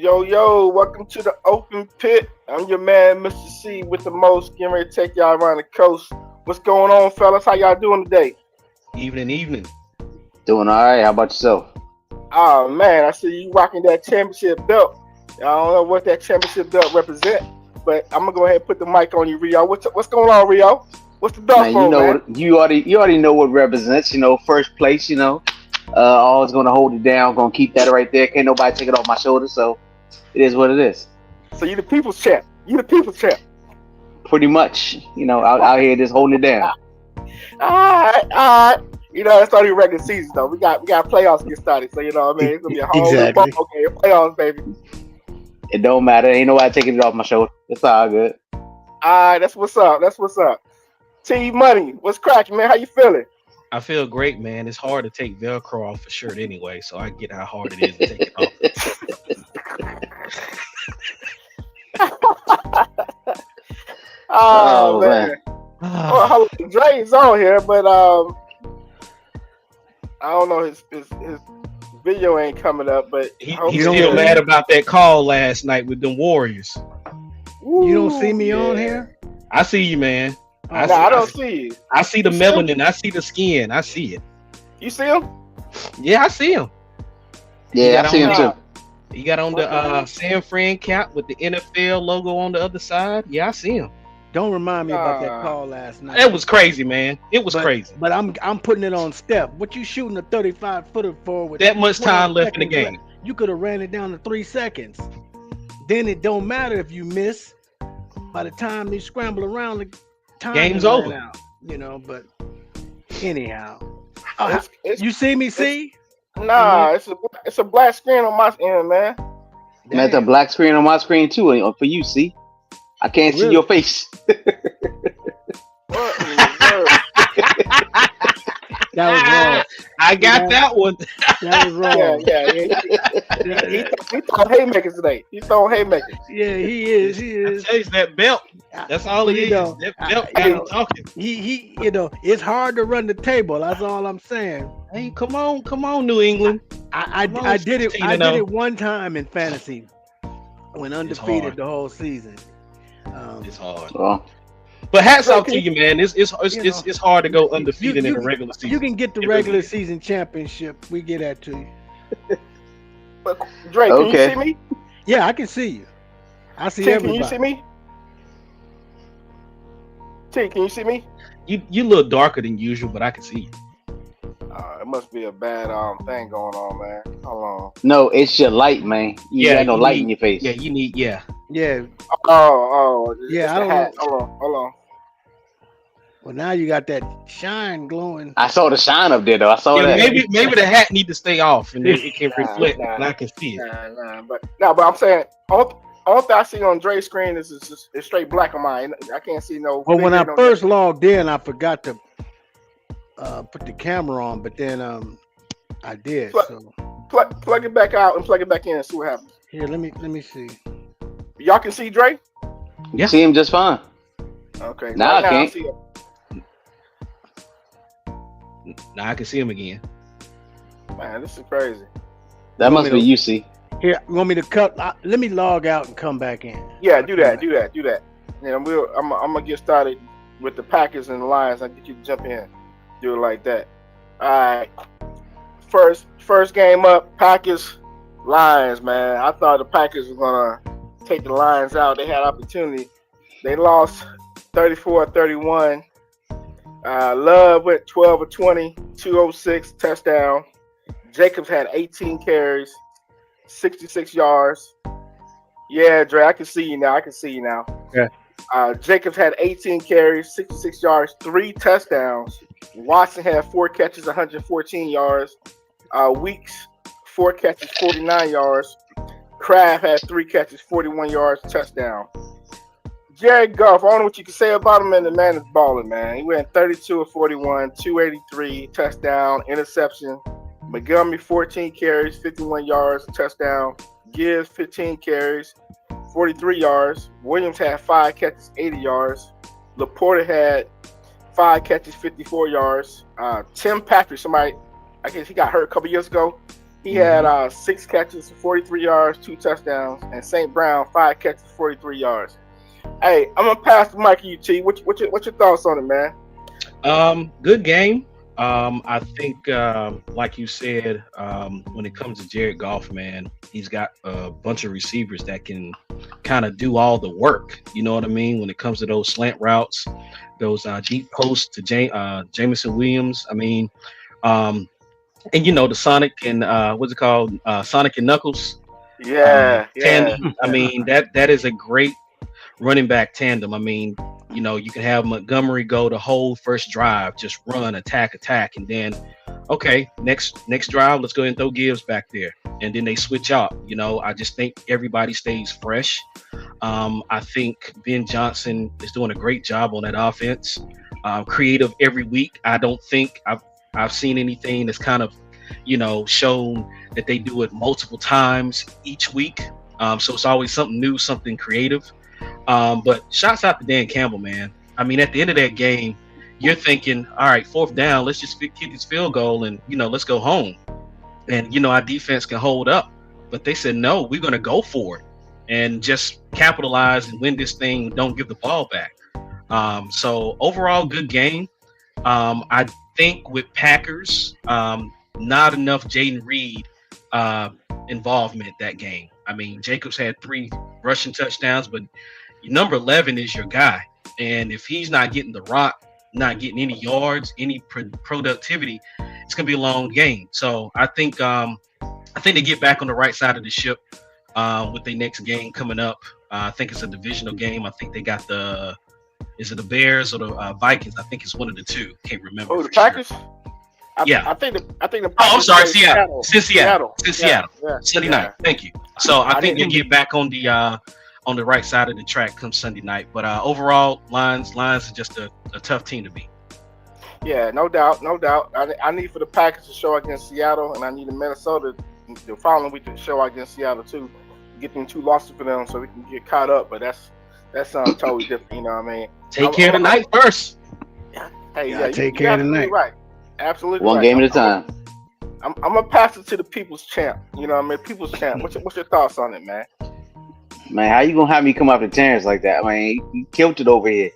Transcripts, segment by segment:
Yo, welcome to the open pit. I'm your man, Mr. C, with the most. Getting ready to take y'all around the coast. What's going on, fellas? How y'all doing today? Evening. Doing all right. How about yourself? Oh man, I see you rocking that championship belt. I don't know what that championship belt represent, but I'm gonna go ahead and put the mic on you, Rio. What's going on, Rio? What's the belt Man, for, man? you already know what represents. First place. Always gonna hold it down. Gonna keep that right there. Can't nobody take it off my shoulder. So it is what it is. So you the people's champ. You the people's champ. Pretty much. Out here just holding it down. All right. It's only regular season though. We got playoffs to get started, so you know what I mean. It's gonna be a whole new ball game. Playoffs, baby. It don't matter. Ain't nobody taking it off my shoulder. It's all good. All right, that's what's up. T Money, what's cracking, man? How you feeling? I feel great, man. It's hard to take Velcro off a shirt anyway, so I get how hard it is to take it off. Oh man. Well, Dre's on here, but I don't know, his video ain't coming up, but he's still mad about that call last night with them Warriors. Ooh, you don't see me on here? I see you, man. I don't see you. I see the melanin. I see the skin. I see it. You see him? Yeah, I see him. Yeah, I see him too. He got on the San Fran cap with the NFL logo on the other side. Yeah, I see him. Don't remind me about that call last night. It was crazy, man. It was crazy. But I'm putting it on step. What you shooting a 35-footer for with that much time left in the game? You could have ran it down to 3 seconds. Then it don't matter if you miss. By the time you scramble around, the time game's over. Out, but anyhow, you see me? See? Nah, it's a black screen on my end, man. That's a black screen on my screen too. For you, see? I can't see your face. That was wrong. I got that one. That was wrong. Yeah. He throwing haymakers today. He's throwing haymakers. Yeah, he is. It's that belt. That's all he is. That belt got him talking. He it's hard to run the table. That's all I'm saying. Hey, come on, New England. I did it. I did it one time in fantasy. Went undefeated the whole season. It's hard. Well, but hats off to you, man. It's hard to go undefeated in the regular season. You can get the regular season championship. We get that to you. But Dre, can you see me? Yeah, I can see you. I see everybody. Can you see me? T, can you see me? You look darker than usual, but I can see you. It must be a bad thing going on, man. Hold on. No, it's your light, man. You got no light in your face. Yeah, you need Yeah. Oh. Yeah, I don't know. Hold on. Well, now you got that shine glowing. I saw the shine up there, though. I saw that. Maybe the hat need to stay off, and it can reflect, and I can see it. But I'm saying all that I see on Dre's screen is straight black on mine. I can't see no. Well, when I first logged in, I forgot to put the camera on, but then I did. Plug it back out and plug it back in and see what happens. Here, let me see. Y'all can see Dre? Yeah. See him just fine. Okay. Now I can't. See him. Now I can see him again. Man, this is crazy. That must be you, see. Here, you want me to cut? Let me log out and come back in. Yeah, do that. And I'm gonna get started with the Packers and the Lions. I get you to jump in, do it like that. All right. First game up, Packers, Lions. Man, I thought the Packers were gonna take the Lions out. They had opportunity. They lost 34-31. Love went 12 of 20, 206 touchdown. Jacobs had 18 carries, 66 yards. Yeah, Dre, I can see you now. Yeah. Jacobs had 18 carries, 66 yards, 3 touchdowns. Watson had 4 catches, 114 yards. Weeks, 4 catches, 49 yards. Kraft had 3 catches, 41 yards, touchdown. Jared Goff, I don't know what you can say about him, and the man is balling, man. He went 32 of 41, 283, touchdown, interception. Montgomery, 14 carries, 51 yards, touchdown. Gibbs, 15 carries, 43 yards. Williams had 5 catches, 80 yards. Laporta had 5 catches, 54 yards. Tim Patrick, somebody, I guess he got hurt a couple years ago. He had 6 catches, 43 yards, 2 touchdowns, and St. Brown 5 catches, 43 yards. Hey, I'm gonna pass the mic to you, T. What's your thoughts on it, man? Good game. I think, like you said, when it comes to Jared Goff, man, he's got a bunch of receivers that can kind of do all the work. You know what I mean? When it comes to those slant routes, those deep posts to Jameson Williams. I mean, and the Sonic and what's it called? Sonic and Knuckles. Yeah. Tandem. I mean, that is a great running back tandem. I mean, you can have Montgomery go the whole first drive, just run, attack, and then, okay, next drive, let's go ahead and throw Gibbs back there. And then they switch out. I just think everybody stays fresh. I think Ben Johnson is doing a great job on that offense. Creative every week. I don't think I've seen anything that's kind of, shown that they do it multiple times each week. So it's always something new, something creative. But shouts out to Dan Campbell, man. I mean, at the end of that game, you're thinking, all right, 4th down, let's just kick this field goal and, let's go home. And, our defense can hold up. But they said, no, we're going to go for it and just capitalize and win this thing. Don't give the ball back. So overall, good game. I think with Packers, not enough Jaden Reed involvement that game. I mean, Jacobs had 3 rushing touchdowns, but number 11 is your guy. And if he's not getting the rock, not getting any yards, any productivity, it's going to be a long game. So I think they get back on the right side of the ship with their next game coming up. I think it's a divisional game. I think they got is it the Bears or the Vikings? I think it's one of the two. Can't remember. Oh, the Packers? Sure. I think the Oh, I'm sorry, Seattle. Seattle. Yeah. Sunday night. Thank you. So I think they get back on the right side of the track come Sunday night. But overall, Lions are just a tough team to beat. Yeah, no doubt. I need for the Packers to show against Seattle, and I need the Minnesota the following week to show against Seattle too. Get them 2 losses for them so we can get caught up. But that's something totally different. You know what I mean? Take care of the night first. Hey, take care of the night. Right. Absolutely. One right. game at a time. I'm gonna pass it to the people's champ. You know what I mean? People's champ. What's your thoughts on it, man? Man, how you gonna have me come after Terrence like that? I mean, you killed it over here.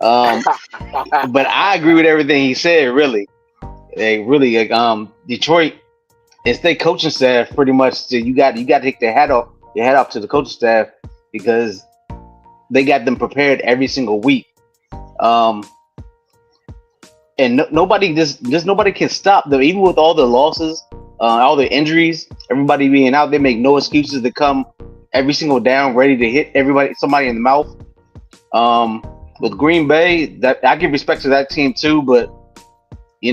But I agree with everything he said. Really, Detroit, it's their coaching staff pretty much. You got to take your hat off to the coaching staff because they got them prepared every single week. And nobody can stop them, even with all the losses, all the injuries, everybody being out. They make no excuses to come every single down, ready to hit somebody in the mouth. With Green Bay, that I give respect to that team too, but they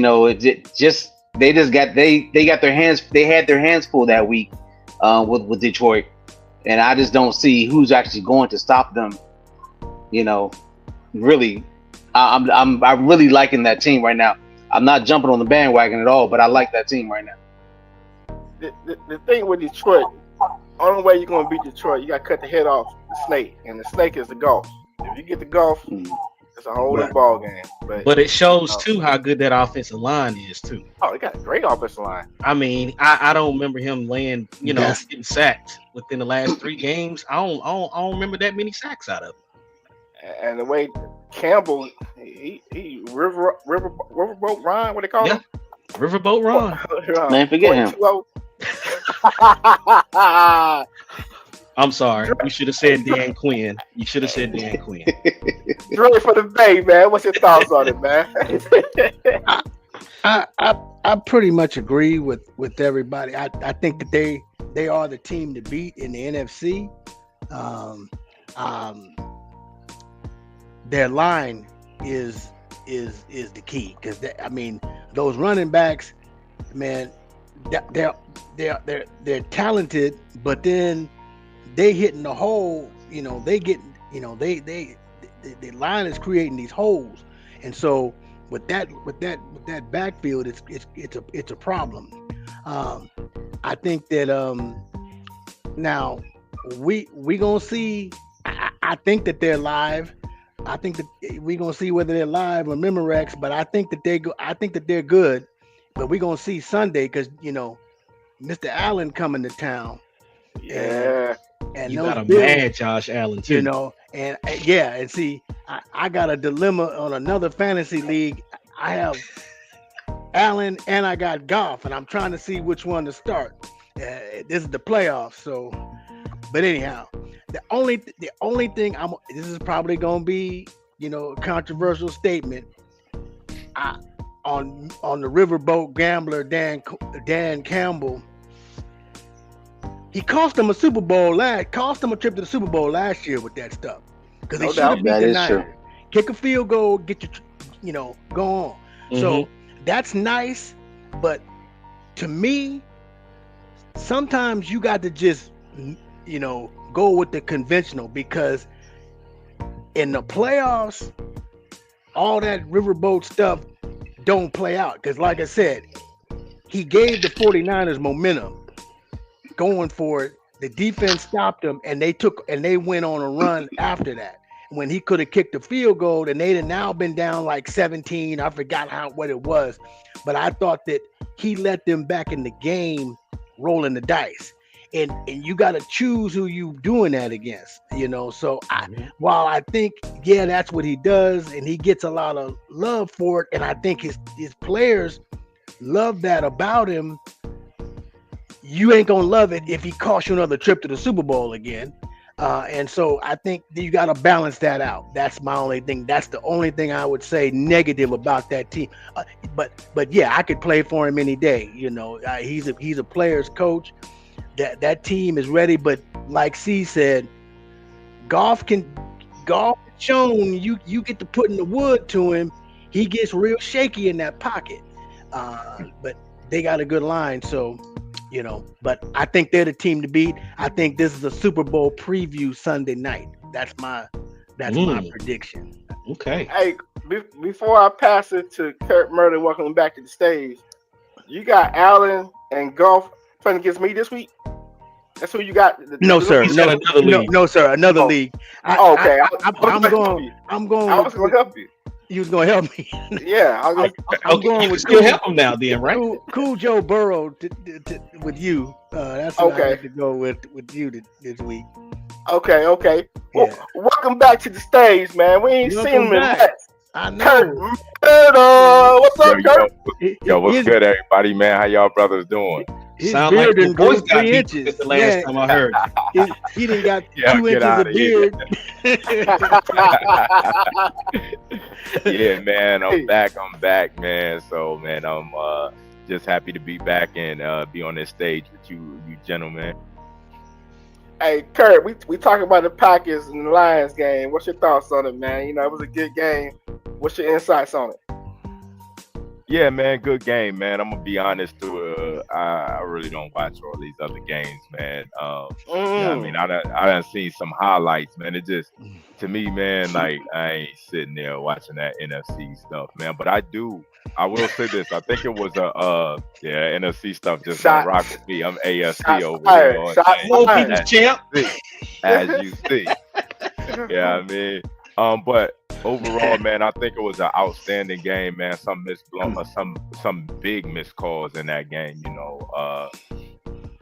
had their hands full that week with Detroit, and I just don't see who's actually going to stop them. Really. I'm really liking that team right now. I'm not jumping on the bandwagon at all, but I like that team right now. The thing with Detroit, only way you're gonna beat Detroit, you gotta cut the head off the snake, and the snake is the golf. If you get the golf, it's a whole other ball game. But it shows too how good that offensive line is too. Oh, they got a great offensive line. I mean, I don't remember him getting sacked within the last 3 games. I don't remember that many sacks out of him. And the way Campbell, he Riverboat Ron, what they call him? Riverboat Ron. Man, forget him. I'm sorry. You should have said Dan Quinn. Really for the Bay, man. What's your thoughts on it, man? I pretty much agree with everybody. I think that they are the team to beat in the NFC. Their line is the key because those running backs, man, they're talented, but then they hitting the hole. They get the line is creating these holes, and so with that backfield, it's a problem. I think that now we gonna see. I think that they're live. I think that we're gonna see whether they're live or Memorex, but I think that they're good. But we're gonna see Sunday because Mr. Allen coming to town, and Yeah. and You those got a Bills, mad Josh Allen you too. know, and yeah, and see, I got a dilemma on another fantasy league. I have Allen and I got Goff, and I'm trying to see which one to start. This is the playoffs, so. But anyhow, the only thing this is probably gonna be a controversial statement. I, on the riverboat gambler Dan Campbell, he cost him a trip to the Super Bowl last year with that stuff because he No should doubt. have beat That the is true. Niners. Kick a field goal, get go on. So that's nice, but to me, sometimes you got to just go with the conventional because in the playoffs, all that riverboat stuff don't play out. Because like I said, he gave the 49ers momentum going for it. The defense stopped them and they went on a run after that. When he could have kicked the field goal and they'd have now been down like 17. I forgot what it was. But I thought that he let them back in the game rolling the dice. And you got to choose who you doing that against, So while I think, yeah, that's what he does, and he gets a lot of love for it, and I think his players love that about him. You ain't gonna love it if he costs you another trip to the Super Bowl again. And so I think you got to balance that out. That's my only thing. That's the only thing I would say negative about that team. But yeah, I could play for him any day. He's a player's coach. That team is ready. But like C said, golf shown you get to put in the wood to him. He gets real shaky in that pocket. But they got a good line, so. But I think they're the team to beat. I think this is a Super Bowl preview Sunday night. That's my prediction. Okay. Hey, before I pass it to Kurt Murray, welcome back to the stage. You got Allen and Golf playing against me this week. That's who you got. No, sir. He's got another league. No, sir. Another league. Okay. I'm going. I was going to help you. You was going to help me. Yeah, I'm going you with still help him now, then, right? Cool Joe Burrow with you. That's what I have to go with you this week. Okay. Yeah. Well, welcome back to the stage, man. We ain't seen him in months. I know. Kurt, what's up, Kurt? Yo, what's good, everybody, man? How y'all brothers doing? His Sound beard like your done grew voice got 3 deep inches. the last time I heard. He done got Yeah, 2 get inches outta of here. beard. Yeah, man, I'm back, man. So, man, I'm just happy to be back and be on this stage with you gentlemen. Hey, Kurt, we talking about the Packers and the Lions game. What's your thoughts on it, man? It was a good game. What's your insights on it? Yeah, man, good game, man. I'm gonna be honest too. I really don't watch all these other games, man. Yeah, I mean, I done seen some highlights, man. It just, to me, man, like I ain't sitting there watching that NFC stuff, man. But I will say this. I think it was NFC stuff just don't rock with me. I'm AFC over here. Champ. As you see. Yeah, I mean, but overall, man, I think it was an outstanding game, man. Some big missed calls in that game.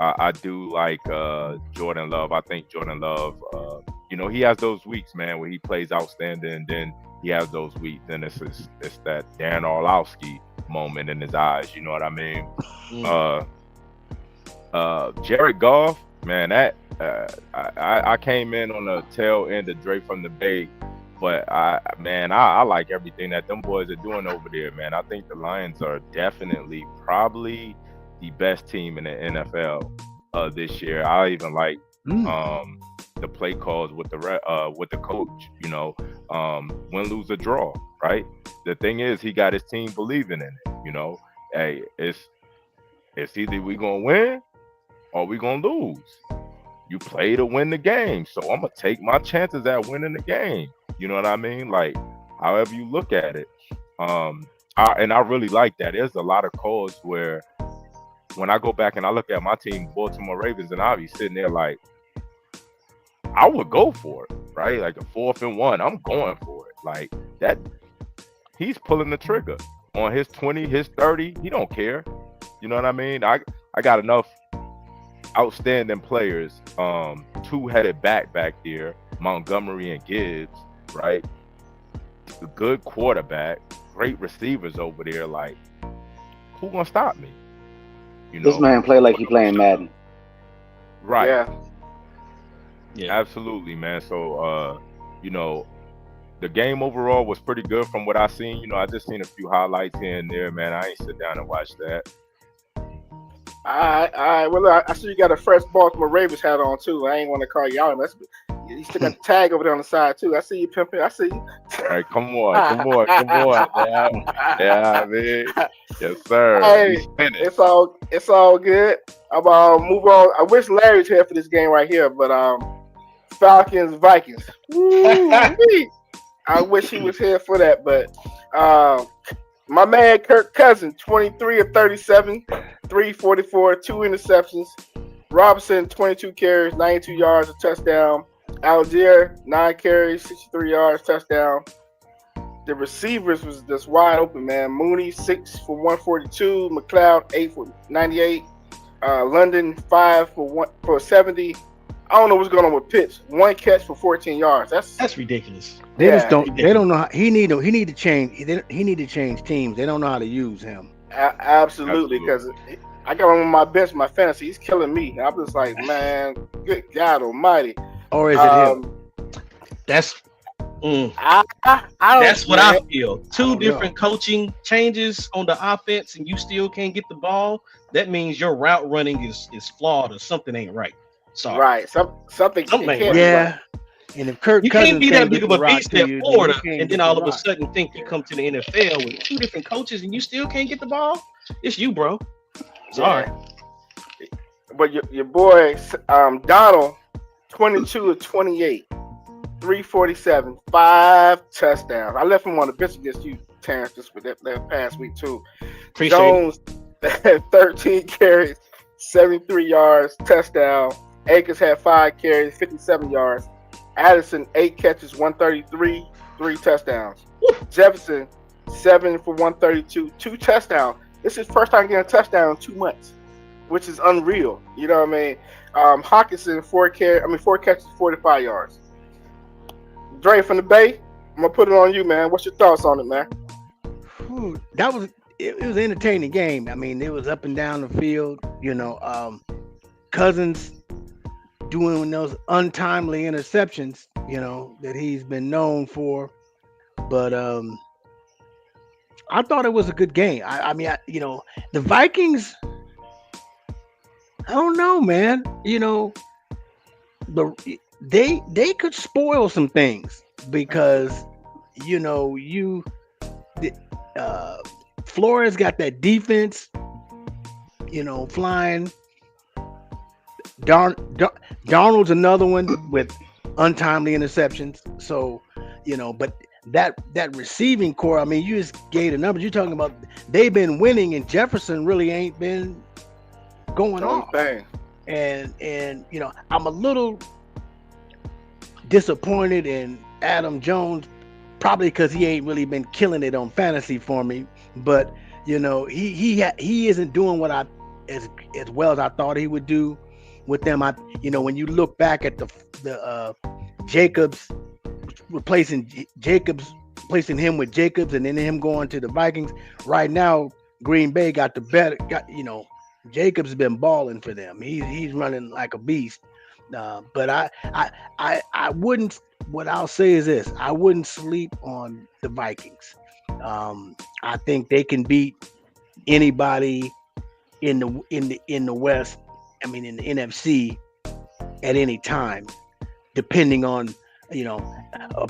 I do like Jordan Love. I think Jordan Love, he has those weeks, man, where he plays outstanding, and then he has those weeks, and it's that Dan Orlovsky moment in his eyes. You know what I mean? Jared Goff, man, that I came in on the tail end of Dre from the Bay. But I like everything that them boys are doing over there, man. I think the Lions are definitely probably the best team in the NFL this year. I even like the play calls with the coach. Win, lose, or draw. Right. The thing is, he got his team believing in it. Hey, it's either we gonna win or we gonna lose. You play to win the game, so I'm gonna take my chances at winning the game. You know what I mean? Like, however you look at it. I really like that. There's a lot of calls where when I go back and I look at my team, Baltimore Ravens, and I'll be sitting there like, I would go for it, right? Like a 4th and 1, I'm going for it. Like that, he's pulling the trigger on his 20, his 30. He don't care. You know what I mean? I got enough outstanding players, two-headed back there, Montgomery and Gibbs, right? A good quarterback, great receivers over there. Like, who gonna stop me? You This know, man play like he playing Madden. right? Yeah. Yeah. Absolutely, man. So, you know, the game overall was pretty good from what I seen. You know, I just seen a few highlights here and there, man. I ain't sit down and watch that. All right. Well, look, I see you got a fresh Baltimore Ravens hat on too. I ain't want to call you out. You still got the tag over there on the side too. I see you pimping. I see you. All right, come on. Yeah, man. Yes, sir. Hey, We finished. it's all good. I'm move on. I wish Larry's here for this game right here, but Falcons Vikings. Woo-wee. I wish he was here for that, but my man Kirk Cousins, 23 of 37, 344, 2 interceptions. Robinson, 22 carries, 92 yards, a touchdown. Algier, 9 carries, 63 yards, touchdown. The receivers was just wide open, man. Mooney, 6 for 142. McLeod, 8 for 98. London, 5 for 70. I don't know what's going on with Pitts. 1 catch for 14 yards. That's ridiculous. They just don't. ridiculous. They don't know. He need to change. He need to change teams. They don't know how to use him. absolutely, because I got him on my bench, my fantasy. He's killing me. I'm just like, man, good God Almighty. Or is it him? That's I don't, that's what man. I feel. Two different coaching changes on the offense, and you still can't get the ball. That means your route running is flawed, or something ain't right. Sorry. Right. Something Something ain't can't right. be Yeah. right. And if Kirk You Cousins can't be that big get of the a rock beast to at you, Florida, then you can't and get then all the of a rock. sudden think you come to the NFL with 2 different coaches, and you still can't get the ball. It's you, bro. Sorry. Yeah. But your boy Donald, 22 of 28, 347, 5 touchdowns. I left him on the bench against you, Terrence, just with that past week too. Appreciate Jones, 13 carries, 73 yards, touchdown. Akers had 5 carries, 57 yards. Addison, 8 catches, 133, 3 touchdowns. Jefferson, 7 for 132, 2 touchdowns. This is first time getting a touchdown in 2 months, which is unreal. You know what I mean? Hawkinson, 4 catches, 45 yards. Dre from the Bay, I'm gonna put it on you, man. What's your thoughts on it, man? That was it was an entertaining game. I mean, it was up and down the field. You know, Cousins doing those untimely interceptions. You know that he's been known for, but I thought it was a good game. I mean, the Vikings. I don't know, man. You know, they could spoil some things because Flores got that defense, flying. Darnold's another one with untimely interceptions. So, but that receiving core, I mean, you just gave the numbers. You're talking about they've been winning, and Jefferson really ain't been going off. Bang. And I'm a little disappointed in Adam Jones, probably because he ain't really been killing it on fantasy for me. But he isn't doing what as well as I thought he would do with them. When you look back at the Jacobs replacing him with Jacobs, and then him going to the Vikings. Right now, Green Bay got the better. Jacobs has been balling for them. He's running like a beast. But I wouldn't. What I'll say is this: I wouldn't sleep on the Vikings. I think they can beat anybody in the West. I mean, in the NFC at any time, depending on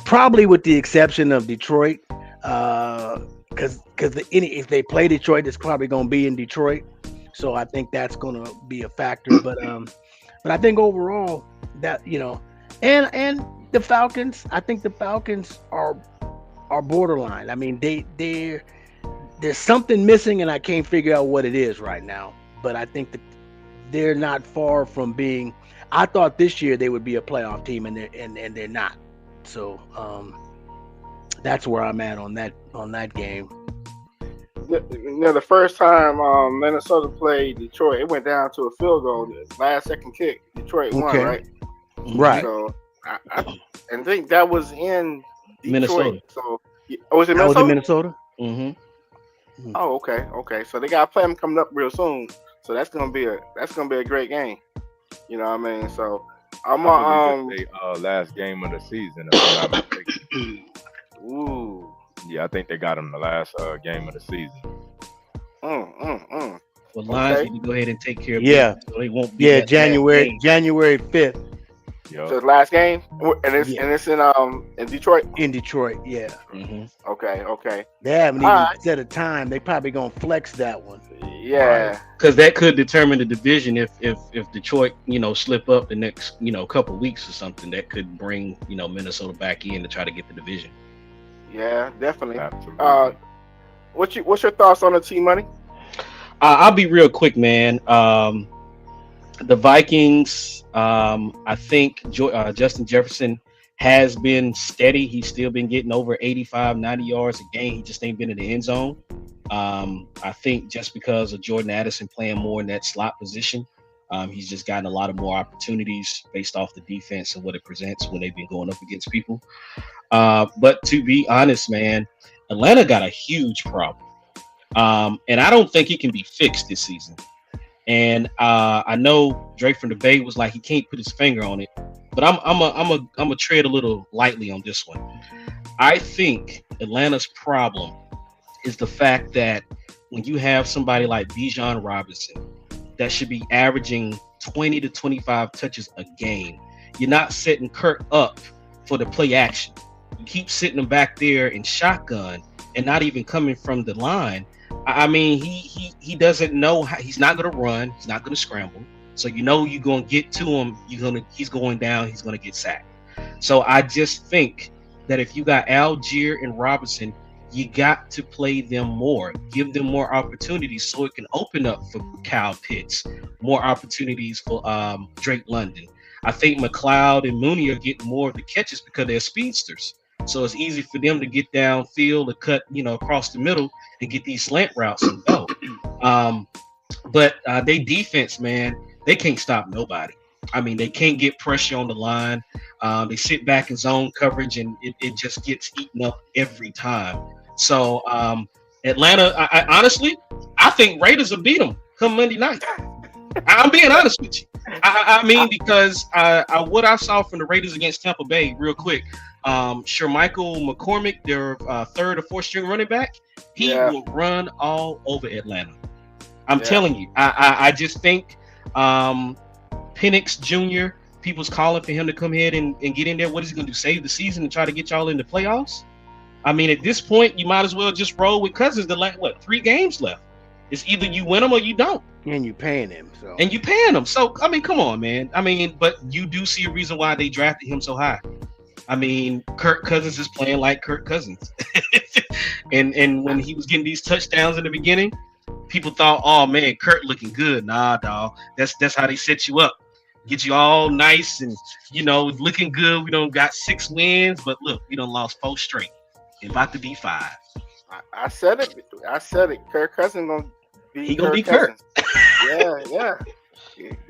probably with the exception of Detroit, because if they play Detroit, it's probably going to be in Detroit. So I think that's going to be a factor. But I think overall that and the Falcons, I think the Falcons are borderline. I mean, there's something missing, and I can't figure out what it is right now. But I think that they're not far from being. I thought this year they would be a playoff team, and they're not. So that's where I'm at on that game. the first time Minnesota played Detroit, it went down to a field goal. The last second kick, Detroit won, Okay. right? Right. So I and think that was in Detroit. Minnesota. So was it That was Minnesota? in Minnesota. Mm-hmm. Oh, okay. So they got to play them coming up real soon. So that's gonna be a great game. You know what I mean? So I'm I believe it's the last game of the season, if I'm not mistaken. ooh. Yeah, I think they got him the last game of the season. Mm. Well, Lions Okay. need to go ahead and take care of Yeah. business so they won't be Yeah, that last game. January 5th Yep. So it's last game, and it's in Detroit. in Detroit. Yeah. Mm-hmm. Okay. They haven't All even right. set a time. They probably gonna flex that one. Yeah. Because that could determine the division. If Detroit, slip up the next, couple weeks or something, that could bring, Minnesota back in to try to get the division. Yeah, definitely. Absolutely. What's your thoughts on the T Money? I'll be real quick, man. The Vikings, I think Justin Jefferson has been steady. He's still been getting over 85, 90 yards a game. He just ain't been in the end zone. I think just because of Jordan Addison playing more in that slot position, he's just gotten a lot of more opportunities based off the defense and what it presents when they've been going up against people. But to be honest, man, Atlanta got a huge problem. And I don't think it can be fixed this season. And I know Drake from the Bay was like he can't put his finger on it, but I'm a tread a little lightly on this one. I think Atlanta's problem is the fact that when you have somebody like Bijan Robinson that should be averaging 20 to 25 touches a game, you're not setting Kirk up for the play action. You keep sitting him back there in shotgun and not even coming from the line. I mean, he doesn't know how, he's not going to run. He's not going to scramble. So you're going to get to him. He's going down. He's going to get sacked. So I just think that if you got Algier and Robinson, you got to play them more, give them more opportunities so it can open up for Kyle Pitts, more opportunities for Drake London. I think McLeod and Mooney are getting more of the catches because they're speedsters. So it's easy for them to get downfield or cut, across the middle and get these slant routes and go. But they defense, man, they can't stop nobody. I mean, they can't get pressure on the line. They sit back in zone coverage, and it just gets eaten up every time. So Atlanta, I honestly, I think Raiders will beat them come Monday night. I'm being honest with you. I mean, because what I saw from the Raiders against Tampa Bay, real quick, Shermichael McCormick, their third or fourth string running back, he will run all over Atlanta. I'm telling you. I just think Penix Jr., people's calling for him to come ahead and get in there. What is he going to do? Save the season and try to get y'all in the playoffs? I mean, at this point, you might as well just roll with Cousins. 3 games left? It's either you win them or you don't. And you paying him. So, I mean, come on, man. I mean, but you do see a reason why they drafted him so high. I mean, Kirk Cousins is playing like Kirk Cousins. and when he was getting these touchdowns in the beginning, people thought, oh, man, Kirk looking good. Nah, dog. That's how they set you up. Get you all nice and, looking good. We done got 6 wins, but look, we done lost 4 straight. It's about to be 5. I said it. Kirk Cousins gonna be. He gonna be Kirk. Yeah.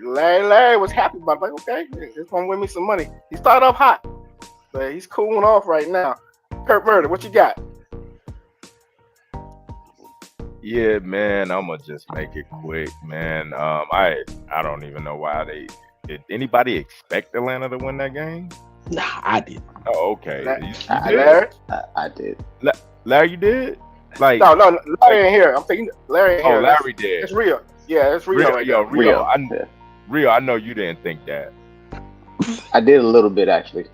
Larry was happy about it. Like, okay, it's gonna win me some money. He started off hot, but he's cooling off right now. Kurt Murder, what you got? Yeah, man, I'm gonna just make it quick, man. I don't even know why did anybody expect Atlanta to win that game? Nah, I did. Oh, okay. You did? Larry? I did. Larry, you did? Like No, Larry ain't here. I'm thinking Larry ain't here. Larry did. It's real. Yeah, it's real. Rio. I know you didn't think that. I did a little bit actually.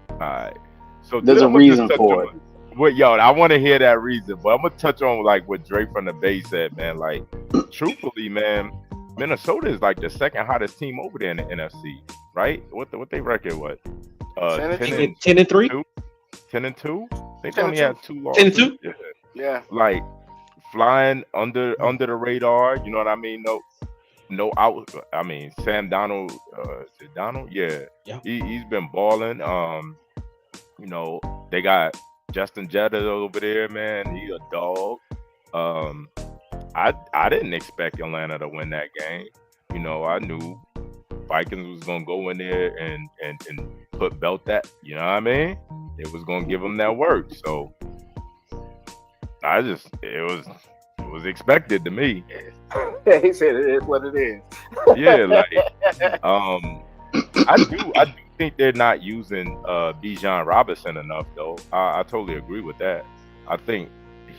All right. So There's a reason for it. I want to hear that reason, but I'm gonna touch on like what Drake from the Bay said, man. Like, truthfully, man, Minnesota is like the second hottest team over there in the NFC, right? What they record? What? 10-3. 10-2. They only had 2 losses. 10-2. Yeah. Like flying under the radar. You know what I mean? No out. I mean, Sam Donald. Is it Donald? Yeah. He's been balling. They got Justin Jetta over there, man. He a dog. I didn't expect Atlanta to win that game. You know, I knew Vikings was gonna go in there and put belt that. You know what I mean? It was gonna give them that work. So it was expected to me. He said it is what it is. Yeah, like I do think they're not using Bijan Robinson enough though. I totally agree with that. I think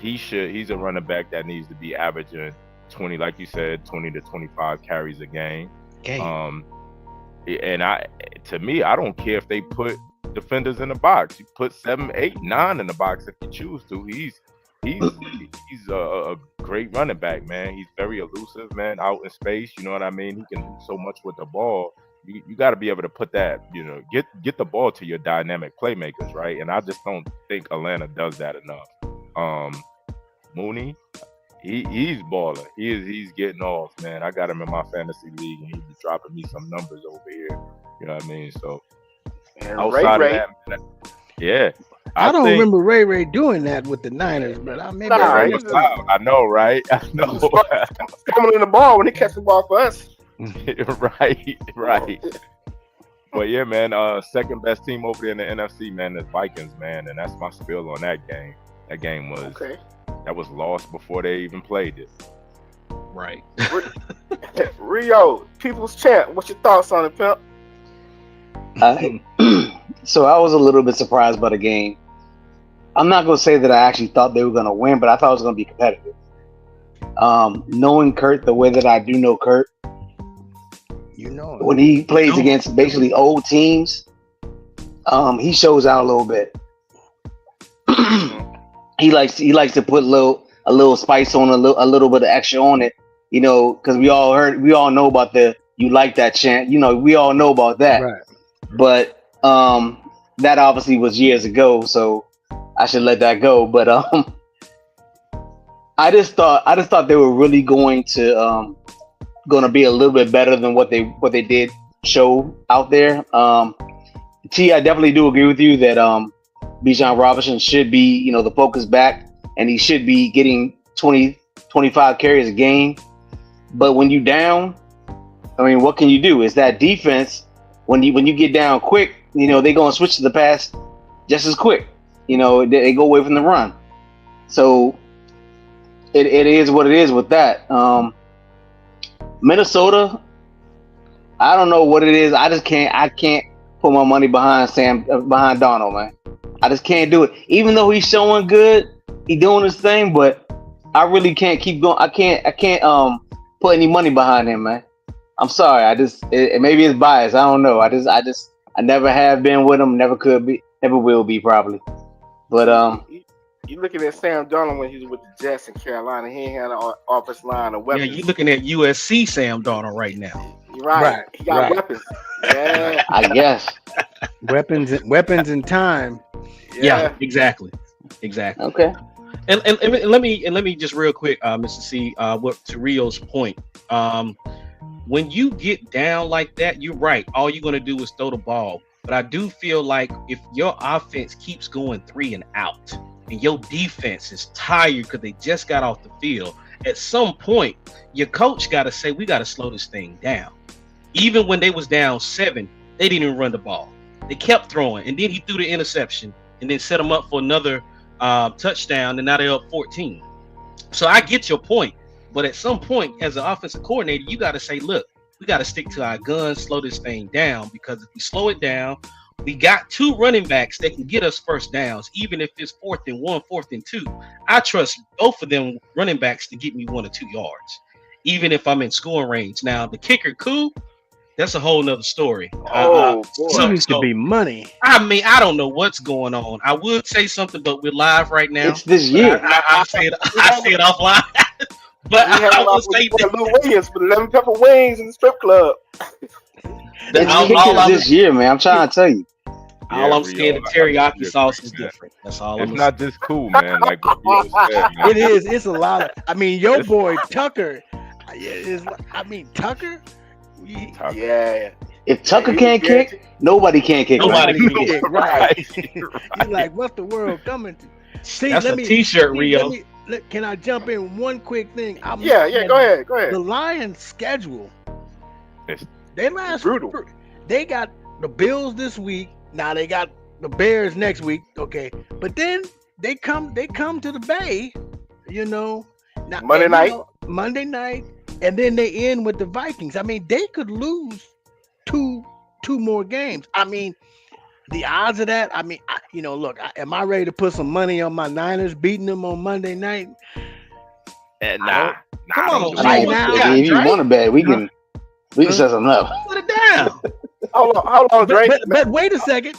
he's a running back that needs to be averaging 20, like you said, 20 to 25 carries a game. And to me, I don't care if they put defenders in the box. You put 7, 8, 9 in the box if you choose to. He's a great running back, man. He's very elusive, man, out in space. You know what I mean? He can do so much with the ball. You got to be able to put that, you know, get the ball to your dynamic playmakers, right? And I just don't think Atlanta does that enough. Mooney, he's balling. He's getting off, man. I got him in my fantasy league, and he's dropping me some numbers over here. You know what I mean? So And outside Ray, of that, yeah. I don't think- remember Ray doing that with the Niners, but I maybe Nah, I Ray was loud. I know, right? I know. coming in the ball when he catch the ball for us. right. But yeah, man, second best team over there in the NFC, man, is Vikings, man, and that's my spiel on that game. That game was that was lost before they even played it. Right. Rio, People's Champ. What's your thoughts on it, Pimp? So I was a little bit surprised by the game. I'm not gonna say that I actually thought they were gonna win, but I thought it was gonna be competitive. Knowing Kurt the way that I do know Kurt, you know, when he plays against basically old teams, he shows out a little bit. He likes to put a little spice on, a little bit of extra on it, you know, because we all know about the "you like that" chant, you know, we all know about that. right. But that obviously was years ago, so I should let that go. But I just thought they were really going to be a little bit better than what they did show out there. T, I definitely do agree with you that Bijan Robinson should be, you know, the focus back, and he should be getting 20, 25 carries a game. But when you down, I mean, what can you do? It's that defense. When you get down quick, you know, they're gonna switch to the pass just as quick. You know, they go away from the run. So it is what it is with that. Minnesota, I don't know what it is. I can't put my money behind Donald, man. I just can't do it. Even though he's showing good, he's doing his thing, but I really can't keep going. I can't put any money behind him, man. I'm sorry. Maybe it's biased. I don't know. I never have been with him. Never could be. Never will be probably. But You looking at Sam Darnold when he was with the Jets in Carolina. He ain't had an offensive line of Yeah, weapons. you're looking at USC Sam Darnold right now. You're right. He got weapons. Yeah. I guess. Weapons and time. Yeah, exactly. Okay. And let me just real quick, Mr. C, what to Rio's point. When you get down like that, you're right. All you're gonna do is throw the ball. But I do feel like if your offense keeps going 3 and out, and your defense is tired because they just got off the field, at some point, your coach got to say, we got to slow this thing down. Even when they was down 7, they didn't even run the ball. They kept throwing, and then he threw the interception and then set them up for another touchdown, and now they're up 14. So I get your point, but at some point, as an offensive coordinator, you got to say, look, we got to stick to our guns, slow this thing down, because if we slow it down, we got 2 running backs that can get us first downs, even if it's 4th and 1, 4th and 2. I trust both of them running backs to get me 1 or 2 yards, even if I'm in scoring range. Now, the kicker, that's a whole nother story. Oh, boy. Seems to be money. I mean, I don't know what's going on. I would say something, but we're live right now. It's this year. I say it offline. But We had I a will lot say with Lou Williams for the lemon pepper wings in the strip club. It's kickers this year, man. I'm trying to tell you. all I'm saying, the teriyaki sauce is man. different. That's all It's I'm not just cool, man. Like what Rio said, man. It is. It's a lot of. I mean, your boy Tucker. Tucker. Yeah. If Tucker can't kick, nobody can kick. Nobody man. can kick. Right. You're like, what's the world coming to? See, That's a T-shirt, Rio. Can I jump in one quick thing? Yeah, go ahead. The Lions' schedule. It's They last brutal. They got the Bills this week. Now they got the Bears next week. Okay, but then they come to the Bay. Now, Monday night, and then they end with the Vikings. I mean, they could lose two more games. I mean, the odds of that. I mean, look, am I ready to put some money on my Niners beating them on Monday night? nah. Come on, Right Dre, now, what you got, if you Dre? want to bet, we can set something up. Put it down. Hold on, Drake. But wait a second.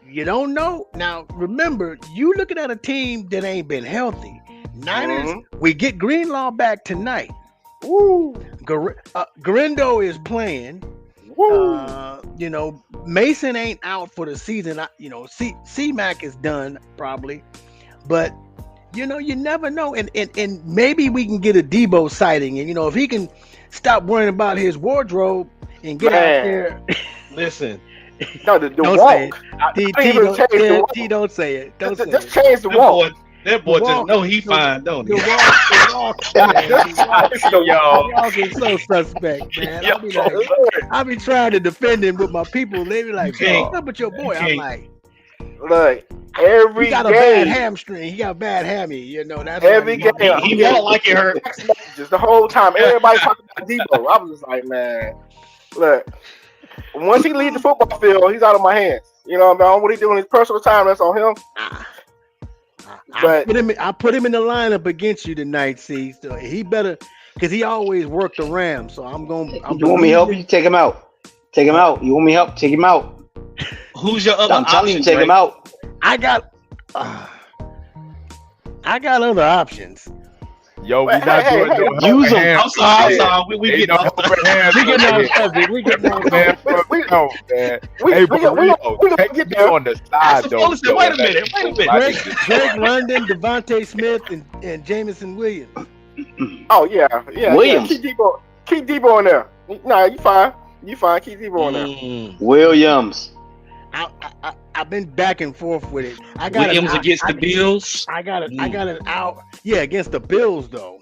You don't know. Now, remember, you looking at a team that ain't been healthy. Niners, we get Greenlaw back tonight. Woo. Grindo is playing. Woo. Mason ain't out for the season. C-Mac is done probably. But, you never know. And maybe we can get a Debo sighting. And, if he can stop worrying about his wardrobe and get out there. Listen. No, the Don't walk. T, don't say it. Don't say just it. change the walk. That boy just know he fine, don't he? The walk, man. Yo. Walk is so suspect, man. I be trying to defend him with my people. They be like, what's up with your boy? I'm like, look, every he got game, a bad hamstring. He got a bad hammy. That's every game. He won't like it hurt. Just the whole time, everybody talking about Debo. I was just like, man, look. Once he leaves the football field, he's out of my hands. You know what I mean? What he doing in his personal time, that's on him. But I put him in the lineup against you tonight, see. So he better, because he always worked the Rams. So I'm going. You want me to help you? Take him out. Take him out. You want me to help? Take him out. Who's your other I'm telling you, option, take him out. I got other options. Yo, we not doing no use them. I'm sorry. We getting off subject. We getting off man. Hey, but for real, take get me there. on the side though. Listen, wait a minute. Drake London, Devontae Smith, and Jameson Williams. Oh yeah. Williams. Keep Debo in there. Nah, you fine. Keep Debo in there. Williams. I've been back and forth with it. Williams against the Bills. I got it out. Yeah, against the Bills though.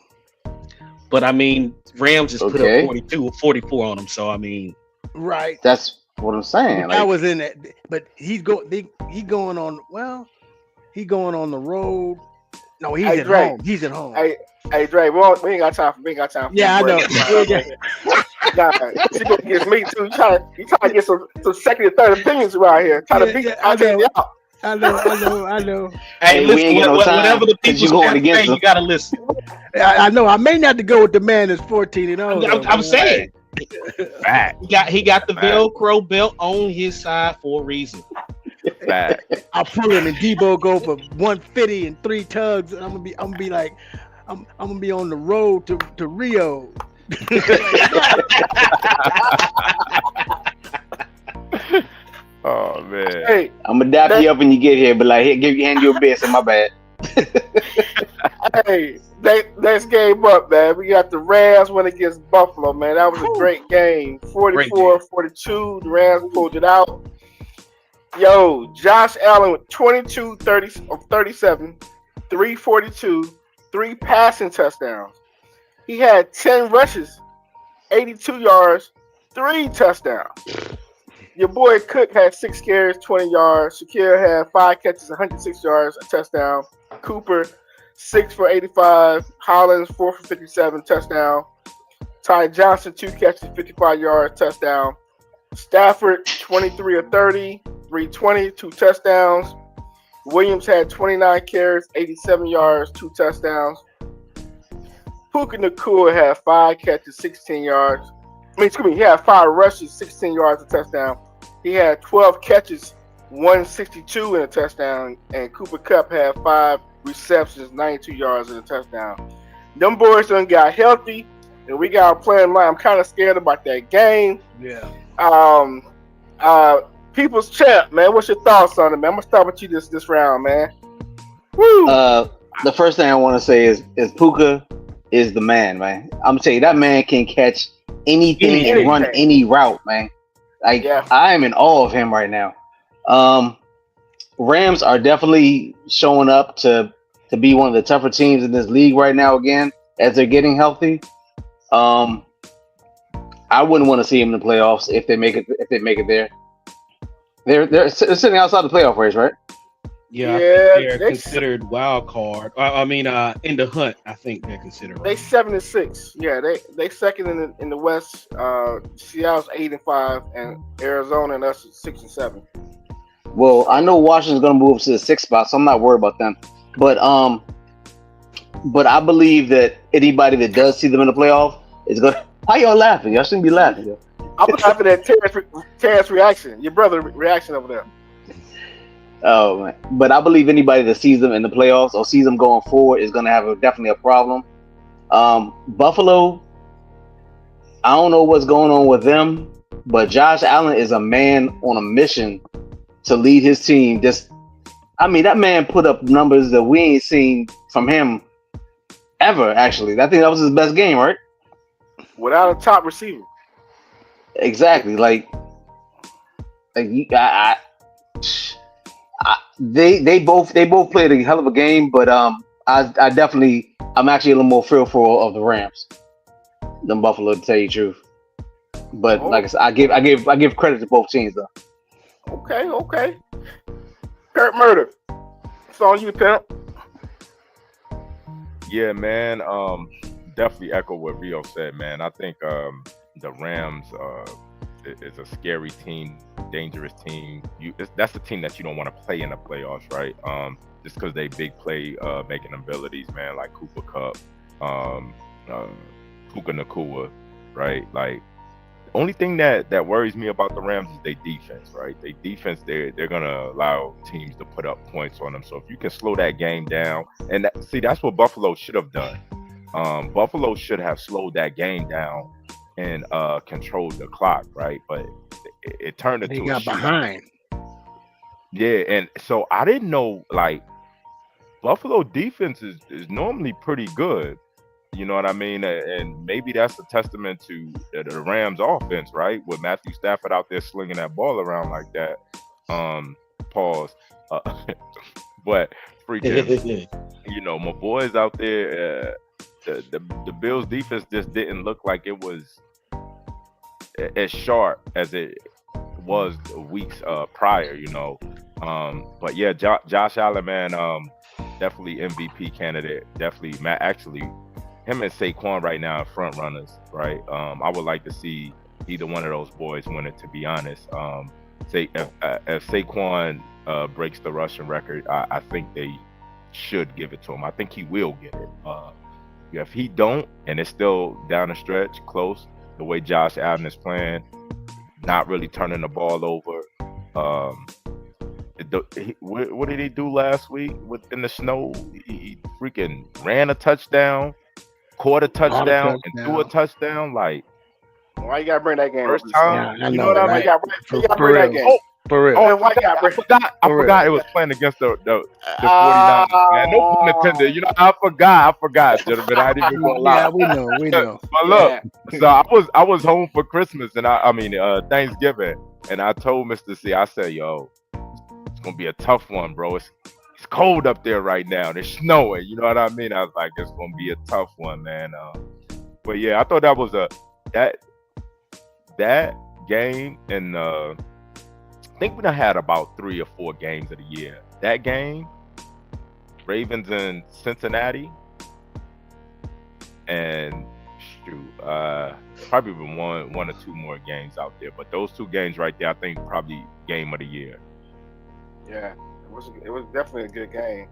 But I mean, Rams just put up 42 or 44 on them. So I mean, right. That's what I'm saying. I was in that, but he's going on. Well, he going on the road. No, he's at home. He's at home. Hey, Dre, we ain't got time for. Yeah, I know. She gonna get me too. You trying to get some second and third opinions around here. Trying to beat out. I know. Hey, listen, whatever the people say, you gotta listen. I know. I may not to go with the man that's 14-0. I'm saying. He got the Velcro belt on his side for a reason. I'll pull him and Debo go for 150 and 3 tugs. And I'm gonna be like, I'm gonna be on the road to Rio. Oh man. Hey, I'm gonna dap you up when you get here, but like, hand you a beer. So my bad. Hey, next game up, man. We got the Rams win against Buffalo, man. That was a great game. 44-42. The Rams pulled it out. Yo, Josh Allen with 22 of 37, 342, 3 passing touchdowns. He had 10 rushes, 82 yards, 3 touchdowns. Your boy Cook had 6 carries, 20 yards. Shakir had 5 catches, 106 yards, a touchdown. Cooper, 6 for 85. Hollins, 4 for 57, touchdown. Ty Johnson, 2 catches, 55 yards, touchdown. Stafford, 23 of 30, 320, 2 touchdowns. Williams had 29 carries, 87 yards, 2 touchdowns. Puka Nacua had 5 catches, 16 yards. He had 5 rushes, 16 yards, a touchdown. He had 12 catches, 162 and a touchdown. And Cooper Kupp had 5 receptions, 92 yards and a touchdown. Them boys done got healthy, and we got playing line. I'm kind of scared about that game. Yeah. People's Champ, man. What's your thoughts on it, man? I'm gonna start with you this round, man. Woo! The first thing I want to say is Puka is the man, man. I'm gonna tell you, that man can catch anything and run any route, man. Like, I am in awe of him right now. Rams are definitely showing up to to be one of the tougher teams in this league right now again as they're getting healthy. I wouldn't want to see them in the playoffs if they make it. If they make it there, they're sitting outside the playoff race, right? Yeah, I think Yeah, they're considered wild card. I mean, in the hunt, I think they're considered. They 7-6. Yeah, they second in the West. Seattle's 8-5, and Arizona and us is 6-7. Well, I know Washington's going to move to the 6th spot, so I'm not worried about them. But I believe that anybody that does see them in the playoff is going to. Why y'all laughing? Y'all shouldn't be laughing. Yo. I'm laughing at Terrence's reaction. Your brother reaction over there. Oh man! But I believe anybody that sees them in the playoffs or sees them going forward is going to have definitely a problem. Buffalo, I don't know what's going on with them, but Josh Allen is a man on a mission to lead his team. That man put up numbers that we ain't seen from him ever. Actually, I think that was his best game, right? Without a top receiver. Exactly. They both played a hell of a game, but I'm actually a little more fearful of the Rams than Buffalo, to tell you the truth. But like I said, I give credit to both teams though. Okay. Kurt Murder. It's on you, Pimp. Yeah, man. Definitely echo what Rio said, man. I think the Rams is a scary team, dangerous team. That's the team that you don't want to play in the playoffs, right? Just because they big play making abilities, man, like Cooper Kupp, Puka Nacua, right? Like, the only thing that worries me about the Rams is their defense, right? Their defense, they're gonna allow teams to put up points on them. So if you can slow that game down, and that's what Buffalo should have done. Buffalo should have slowed that game down and controlled the clock, right? But it turned into they got behind. Yeah, and so I didn't know, like, Buffalo defense is normally pretty good. You know what I mean? And maybe that's a testament to the Rams offense, right? With Matthew Stafford out there slinging that ball around like that. Pause. But freaking, my boys out there, the Bills defense just didn't look like it was as sharp as it was weeks prior, But yeah, Josh Allen, man, definitely MVP candidate. Definitely, actually, him and Saquon right now are front runners, right? I would like to see either one of those boys win it, to be honest. If Saquon breaks the rushing record, I think they should give it to him. I think he will get it. If he don't, and it's still down the stretch, close, the way Josh Allen is playing, not really turning the ball over. What did he do last week in the snow? He freaking ran a touchdown, caught a touchdown, and threw a touchdown. Like, why you gotta bring that game? First time, yeah, I you know know what I mean? You gotta bring that game. For real. Oh, why you gotta bring? I forgot it was playing against the 49ers. Man, no pun intended. I forgot, gentlemen. I didn't even gonna lie. Yeah, we know. But look, so I was home for Christmas and Thanksgiving, and I told Mr. C, I said, yo, it's gonna be a tough one, bro. It's cold up there right now. It's snowing. You know what I mean? I was like, it's gonna be a tough one, man. But yeah, I thought that was that game, and I think we done had about 3 or 4 games of the year. That game, Ravens and Cincinnati, and probably been one or two more games out there. But those 2 games right there, I think probably game of the year. Yeah, it was definitely a good game.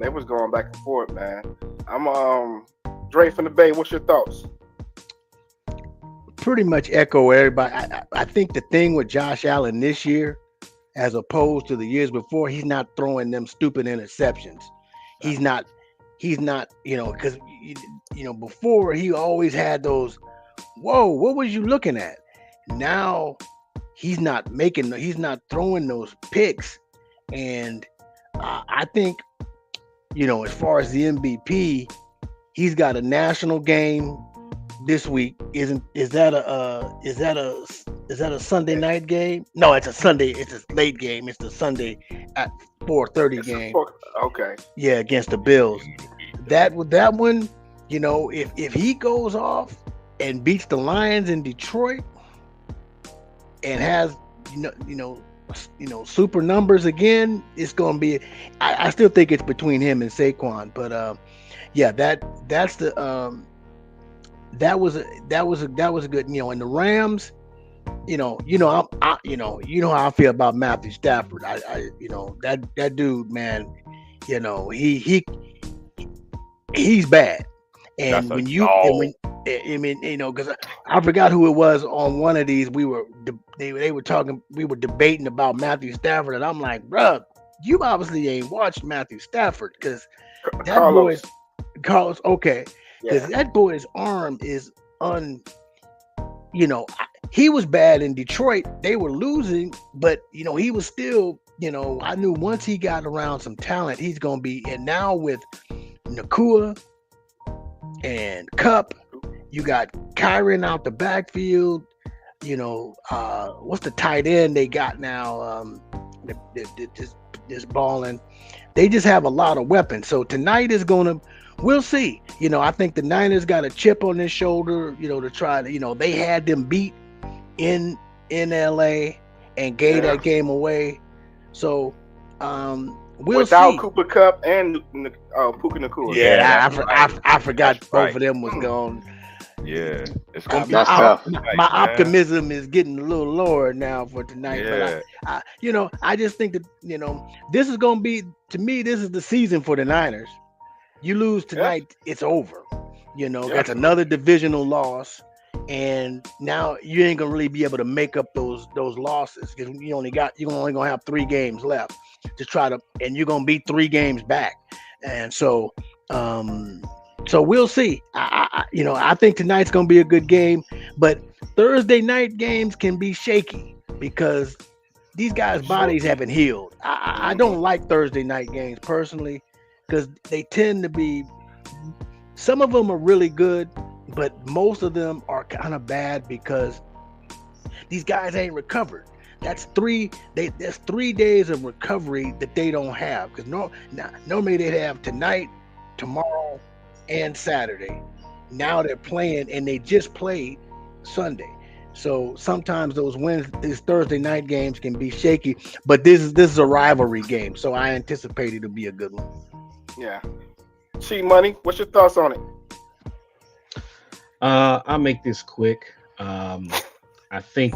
They was going back and forth, man. I'm Dre from the Bay. What's your thoughts? Pretty much echo everybody. I think the thing with Josh Allen this year, as opposed to the years before, he's not throwing them stupid interceptions. He's not, because before he always had those, whoa, what was you looking at? Now he's not throwing those picks. And I think, as far as the MVP, he's got a national game this week. Is that a Sunday night game? No, it's a Sunday. It's a late game. It's the Sunday at 4:30 game. Okay. Yeah, against the Bills. That one, you know, if he goes off and beats the Lions in Detroit and has super numbers again, it's gonna be. I still think it's between him and Saquon, but yeah, that's the that was a good, and the Rams. How I feel about Matthew Stafford. That dude, man. He's bad. And That's a because I forgot who it was on one of these. We were debating about Matthew Stafford, and I'm like, bruh, you obviously ain't watched Matthew Stafford because that Carlos. Carlos, okay, because Yeah. that boy's arm is he was bad in Detroit. They were losing, but he was still, I knew once he got around some talent, he's gonna be. And now with Nakua and Cup, you got Kyron out the backfield. What's the tight end they got now? This balling. They just have a lot of weapons. So tonight is gonna. We'll see. I think the Niners got a chip on their shoulder. To try to. They had them beat in LA and gave that game away. So we'll without see. Cooper Cup and Puka Nakua. Yeah, I forgot That's both right. of them was gone. Yeah, it's gonna be That's tough. My optimism is getting a little lower now for tonight. Yeah. But I just think that this is gonna be, to me, this is the season for the Niners. You lose tonight, it's over. That's another divisional loss, and now you ain't gonna really be able to make up those losses because you're only gonna have 3 games left to try to, and you're gonna be 3 games back, and so we'll see. I think tonight's gonna be a good game, but Thursday night games can be shaky because these guys' bodies haven't healed. I don't like Thursday night games personally because they tend to be. Some of them are really good, but most of them are kind of bad because these guys ain't recovered. That's 3 days of recovery that they don't have because normally they'd have tonight, tomorrow, and Saturday. Now they're playing, and they just played Sunday. So sometimes these Thursday night games can be shaky, but this is a rivalry game, so I anticipate it'll be a good one. Yeah. Money. What's your thoughts on it? I'll make this quick. I think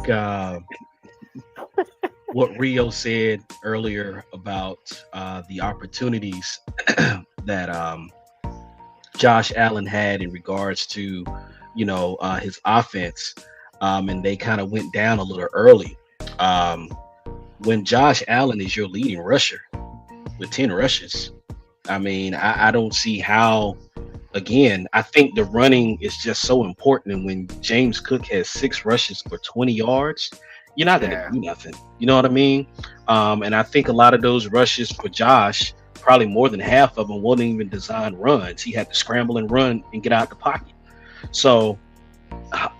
what Rio said earlier about the opportunities that Josh Allen had in regards to his offense, and they kind of went down a little early. When Josh Allen is your leading rusher with 10 rushes, I mean, I don't see how. Again, I think the running is just so important. And when James Cook has 6 rushes for 20 yards, you're not going to do nothing. You know what I mean? And I think a lot of those rushes for Josh, probably more than half of them wasn't even designed runs. He had to scramble and run and get out the pocket. So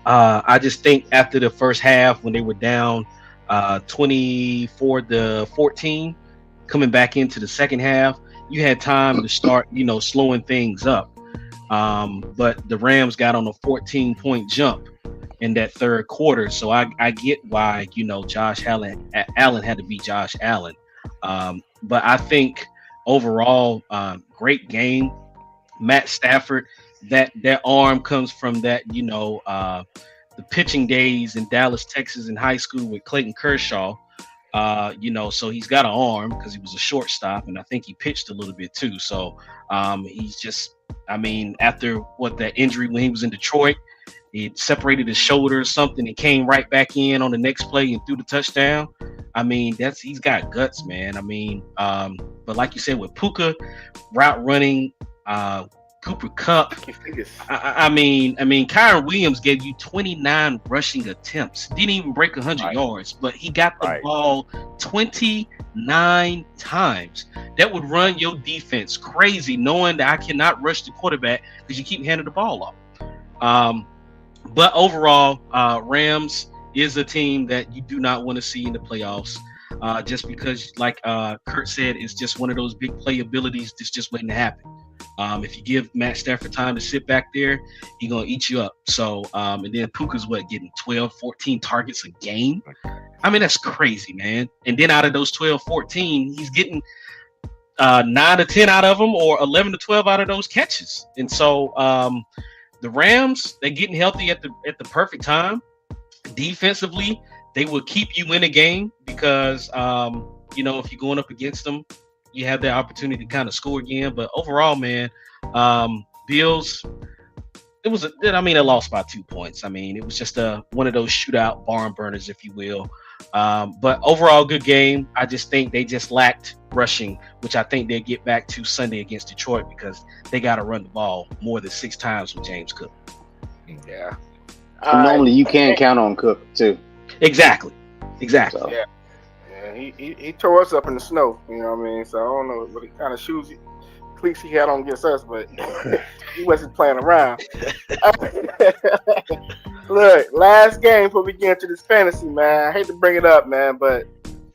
I just think after the first half, when they were down 24-14, coming back into the second half, you had time to start, slowing things up. But the Rams got on a 14-point jump in that third quarter. So I get why, Josh Allen had to beat Josh Allen. But I think overall, great game. Matt Stafford, that arm comes from that, the pitching days in Dallas, Texas in high school with Clayton Kershaw. So he's got an arm because he was a shortstop, and I think he pitched a little bit too. So he's just, after that injury when he was in Detroit, he separated his shoulder or something and came right back in on the next play and threw the touchdown. He's got guts, man. But like you said, with Puka, route running, Cooper Kupp, Kyron Williams gave you 29 rushing attempts, didn't even break 100 yards, but he got the ball 29 times. That would run your defense crazy, knowing that I cannot rush the quarterback because you keep handing the ball off. But overall, Rams is a team that you do not want to see in the playoffs. just because, like Kurt said, it's just one of those big play abilities that's just waiting to happen. If you give Matt Stafford time to sit back there, he's going to eat you up. So, and then Puka's getting 12, 14 targets a game. I mean, that's crazy, man. And then out of those 12, 14, he's getting 9 to 10 out of them, or 11 to 12 out of those catches. And so the Rams, they're getting healthy at the perfect time. Defensively, they will keep you in a game because, if you're going up against them, you have the opportunity to kind of score again. But overall, man, Bills, they lost by 2 points. I mean, it was just one of those shootout barn burners, if you will. But overall, good game. I just think they just lacked rushing, which I think they'll get back to Sunday against Detroit because they got to run the ball more than 6 times with James Cook. Yeah. Normally, you can count on Cook, too. Exactly. So. Yeah. He tore us up in the snow, you know what I mean? So I don't know what kind of cleats he had on against us, but he wasn't playing around. Look, last game before we get into this fantasy, man. I hate to bring it up, man, but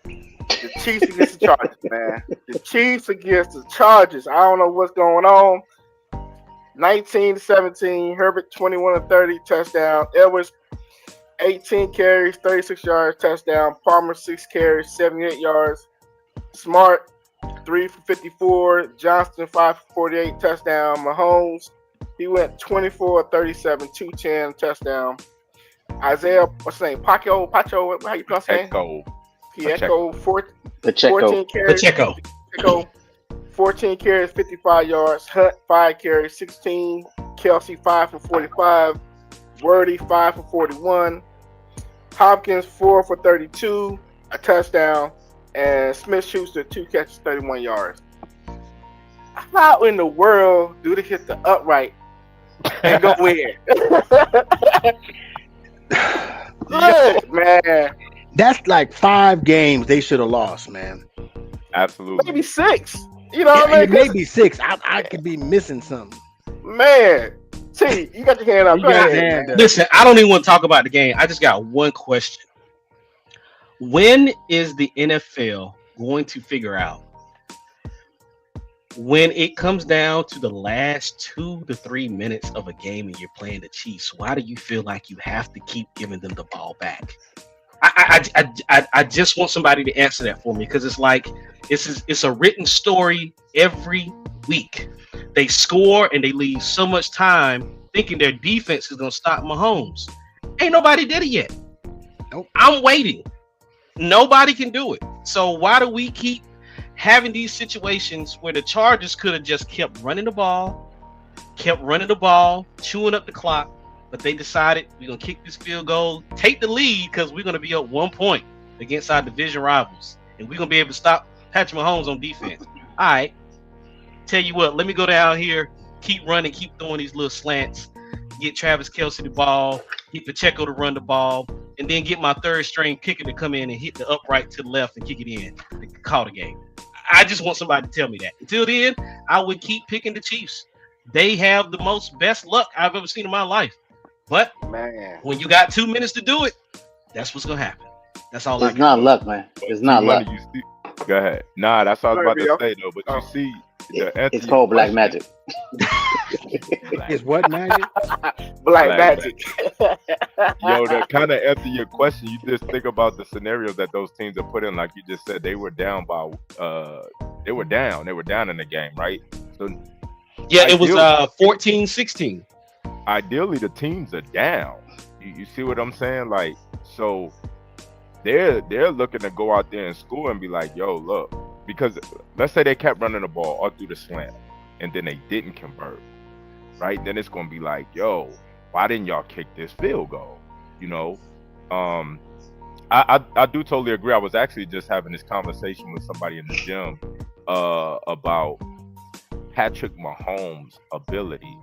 the Chiefs against the Chargers, man. The Chiefs against the Chargers. I don't know what's going on. 19-17, Herbert 21-30, touchdown. Edwards 18 carries, 36 yards, touchdown. Palmer 6 carries, 78 yards. Smart 3 for 54. Johnston 5 for 48, touchdown. Mahomes, he went 24-37, 210, touchdown. Isaiah, what's his name? Pacho, how you pronounce his name? Pacheco, 14 carries. Pacheco, 14 carries, 55 yards. Hunt, 5 carries, 16. Kelsey, 5 for 45. Wordy, 5 for 41. Hopkins, 4 for 32, a touchdown. And Smith-Schuster, 2 catches, 31 yards. How in the world do they hit the upright and go in? Good, man. That's like 5 games they should have lost, man. Absolutely. Maybe 6. You know what I mean? Maybe 6. I could be missing something. Man. See, you got your hand up. Go ahead. Listen, I don't even want to talk about the game. I just got one question. When is the NFL going to figure out when it comes down to the last 2 to 3 minutes of a game and you're playing the Chiefs, why do you feel like you have to keep giving them the ball back? I just want somebody to answer that for me, because it's like it's a written story every week. They score and they leave so much time thinking their defense is going to stop Mahomes. Ain't nobody did it yet. Nope. I'm waiting. Nobody can do it. So why do we keep having these situations where the Chargers could have just kept running the ball, chewing up the clock, but they decided we're going to kick this field goal, take the lead because we're going to be up 1 point against our division rivals, and we're going to be able to stop Patrick Mahomes on defense. All right. Tell you what, let me go down here, keep running, keep throwing these little slants, get Travis Kelce the ball, get Pacheco to run the ball, and then get my third string kicker to come in and hit the upright to the left and kick it in and call the game. I just want somebody to tell me that. Until then, I would keep picking the Chiefs. They have the best luck I've ever seen in my life. But man, when you got 2 minutes to do it, that's what's gonna happen. That's all. It's not luck, man. It's not luck. Go ahead. Nah, that's what I was about to say though. But you see, it's called black magic. It's what magic? Black magic. Yo, to kind of answer your question, you just think about the scenarios that those teams are put in. Like you just said, they were down by they were down in the game, right? So yeah, it was 14-16. Ideally, the teams are down. You see what I'm saying? Like, so they're looking to go out there and score and be like, yo, look, because let's say they kept running the ball all through the slant and then they didn't convert, right? Then it's gonna be like, yo, why didn't y'all kick this field goal? You know, I do totally agree. I was actually just having this conversation with somebody in the gym about Patrick Mahomes' ability.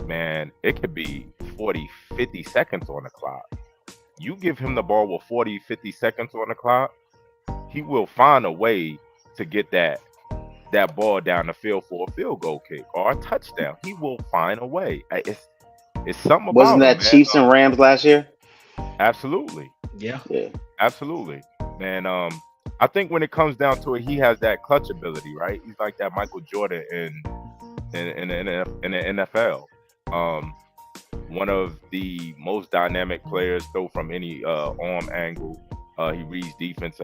Man, it could be 40, 50 seconds on the clock. You give him the ball with 40, 50 seconds on the clock, he will find a way to get that ball down the field for a field goal kick or a touchdown. He will find a way. It's something about Wasn't that him, man. Chiefs and Rams last year? Absolutely. Yeah. Absolutely. Man, I think when it comes down to it, he has that clutch ability, right? He's like that Michael Jordan in the NFL. One of the most dynamic players, throw from any arm angle. He reads defense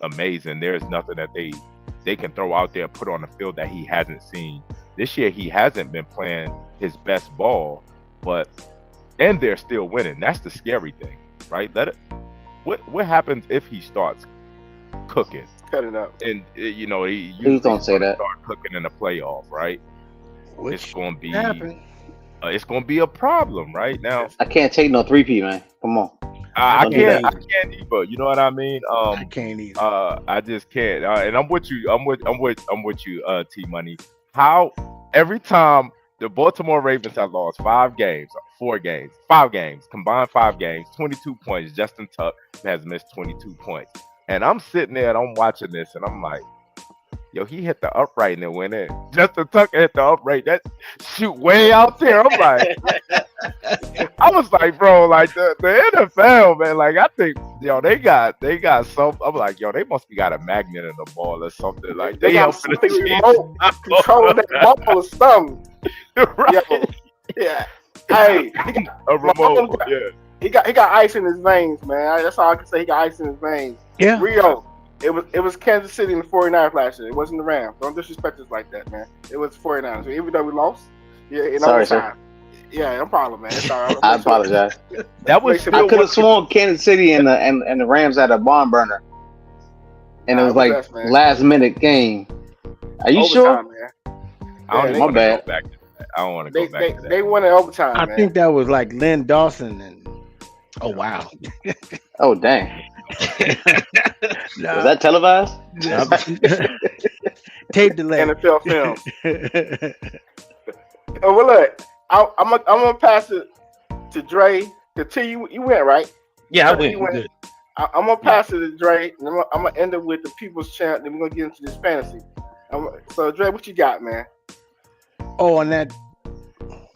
amazing. There's nothing that they can throw out there, put on the field that he hasn't seen. This year, he hasn't been playing his best ball, and they're still winning. That's the scary thing, right? What happens if he starts cooking? Cut it up. And you know, he Please don't say that. Start cooking in the playoff, right? Which it's going to be happened. It's going to be a problem, right? Now, I can't take no 3P, man. Come on. I Don't do can't that. either. You know what I mean? I can't either. I just can't. And I'm with you. I'm with you, T Money. How every time the Baltimore Ravens have lost 5 games, combined 5 games, 22 points. Justin Tuck has missed 22 points. And I'm sitting there and I'm watching this and I'm like, yo, he hit the upright and it went in. Justin Tucker hit the upright. That shoot way out there. I'm like, I was like, bro, like the NFL, man, like I think, yo, they got some. I'm like, yo, they must be got a magnet in the ball or something. Like They got helping something the remote controlling that ball or something. right? Yo, yeah. Hey, A remote. got- Yeah. he got ice in his veins, man. That's all I can say. He got ice in his veins. Yeah. Rio, it was Kansas City and the 49ers last year. It wasn't the Rams. Don't disrespect us like that, man. It was the 49ers. Even though we lost, in Sorry, sir. overtime. Yeah, no problem, man. It's all right. I apologize. That was Makes it I still could have sworn Kansas City and the Rams had a barn burner, and it Nah, was it was like us, man. last minute game. Are you sure? Overtime, man. I don't Yeah, even my want to bad. go back to that. I don't want to go back to that. They won in overtime, I man. think that was like Lynn Dawson and Oh wow. Oh dang! Nah, Was that televised? tape delay. NFL film. Oh, well, look, I'm gonna pass it to Dre. The T, you went right. Yeah, I You went. went. Good. I'm gonna pass it to Dre, and I'm gonna end it with the People's Champ. Then we're gonna get into this fantasy. So Dre, what you got, man? Oh, on that.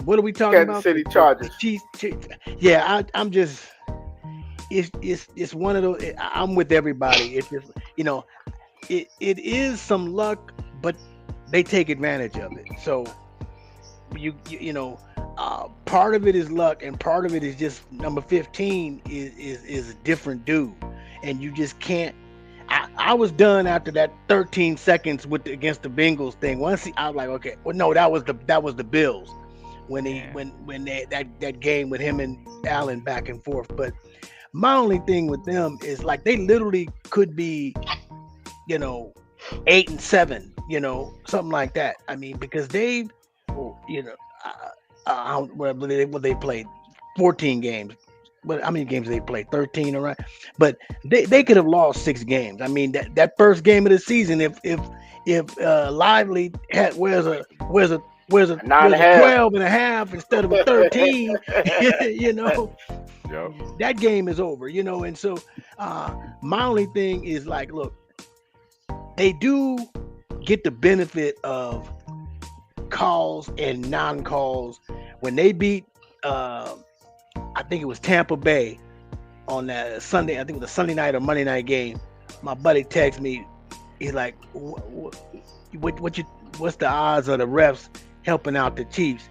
What are we talking Kansas about? City Chargers. Yeah, I'm just. It's one of those. I'm with everybody. It's just it is some luck, but they take advantage of it. So part of it is luck, and part of it is just number 15 is a different dude, and you just can't. I was done after that 13 seconds against the Bengals thing. Once I was like, okay, well, no, that was the Bills when that game with him and Allen back and forth. But my only thing with them is like they literally could be, 8-7, something like that. I mean, because they they played 14 games. But how many games they played? 13, all right. But they could have lost 6 games. I mean, that first game of the season, if Lively wears a 12 and a half instead of a 13, Yep. that game is over, and so my only thing is like, look, they do get the benefit of calls and non-calls when they beat I think it was Tampa Bay on that Sunday. I think it was a Sunday night or Monday night game. My buddy texted me. He's like, what's the odds of the refs helping out the Chiefs?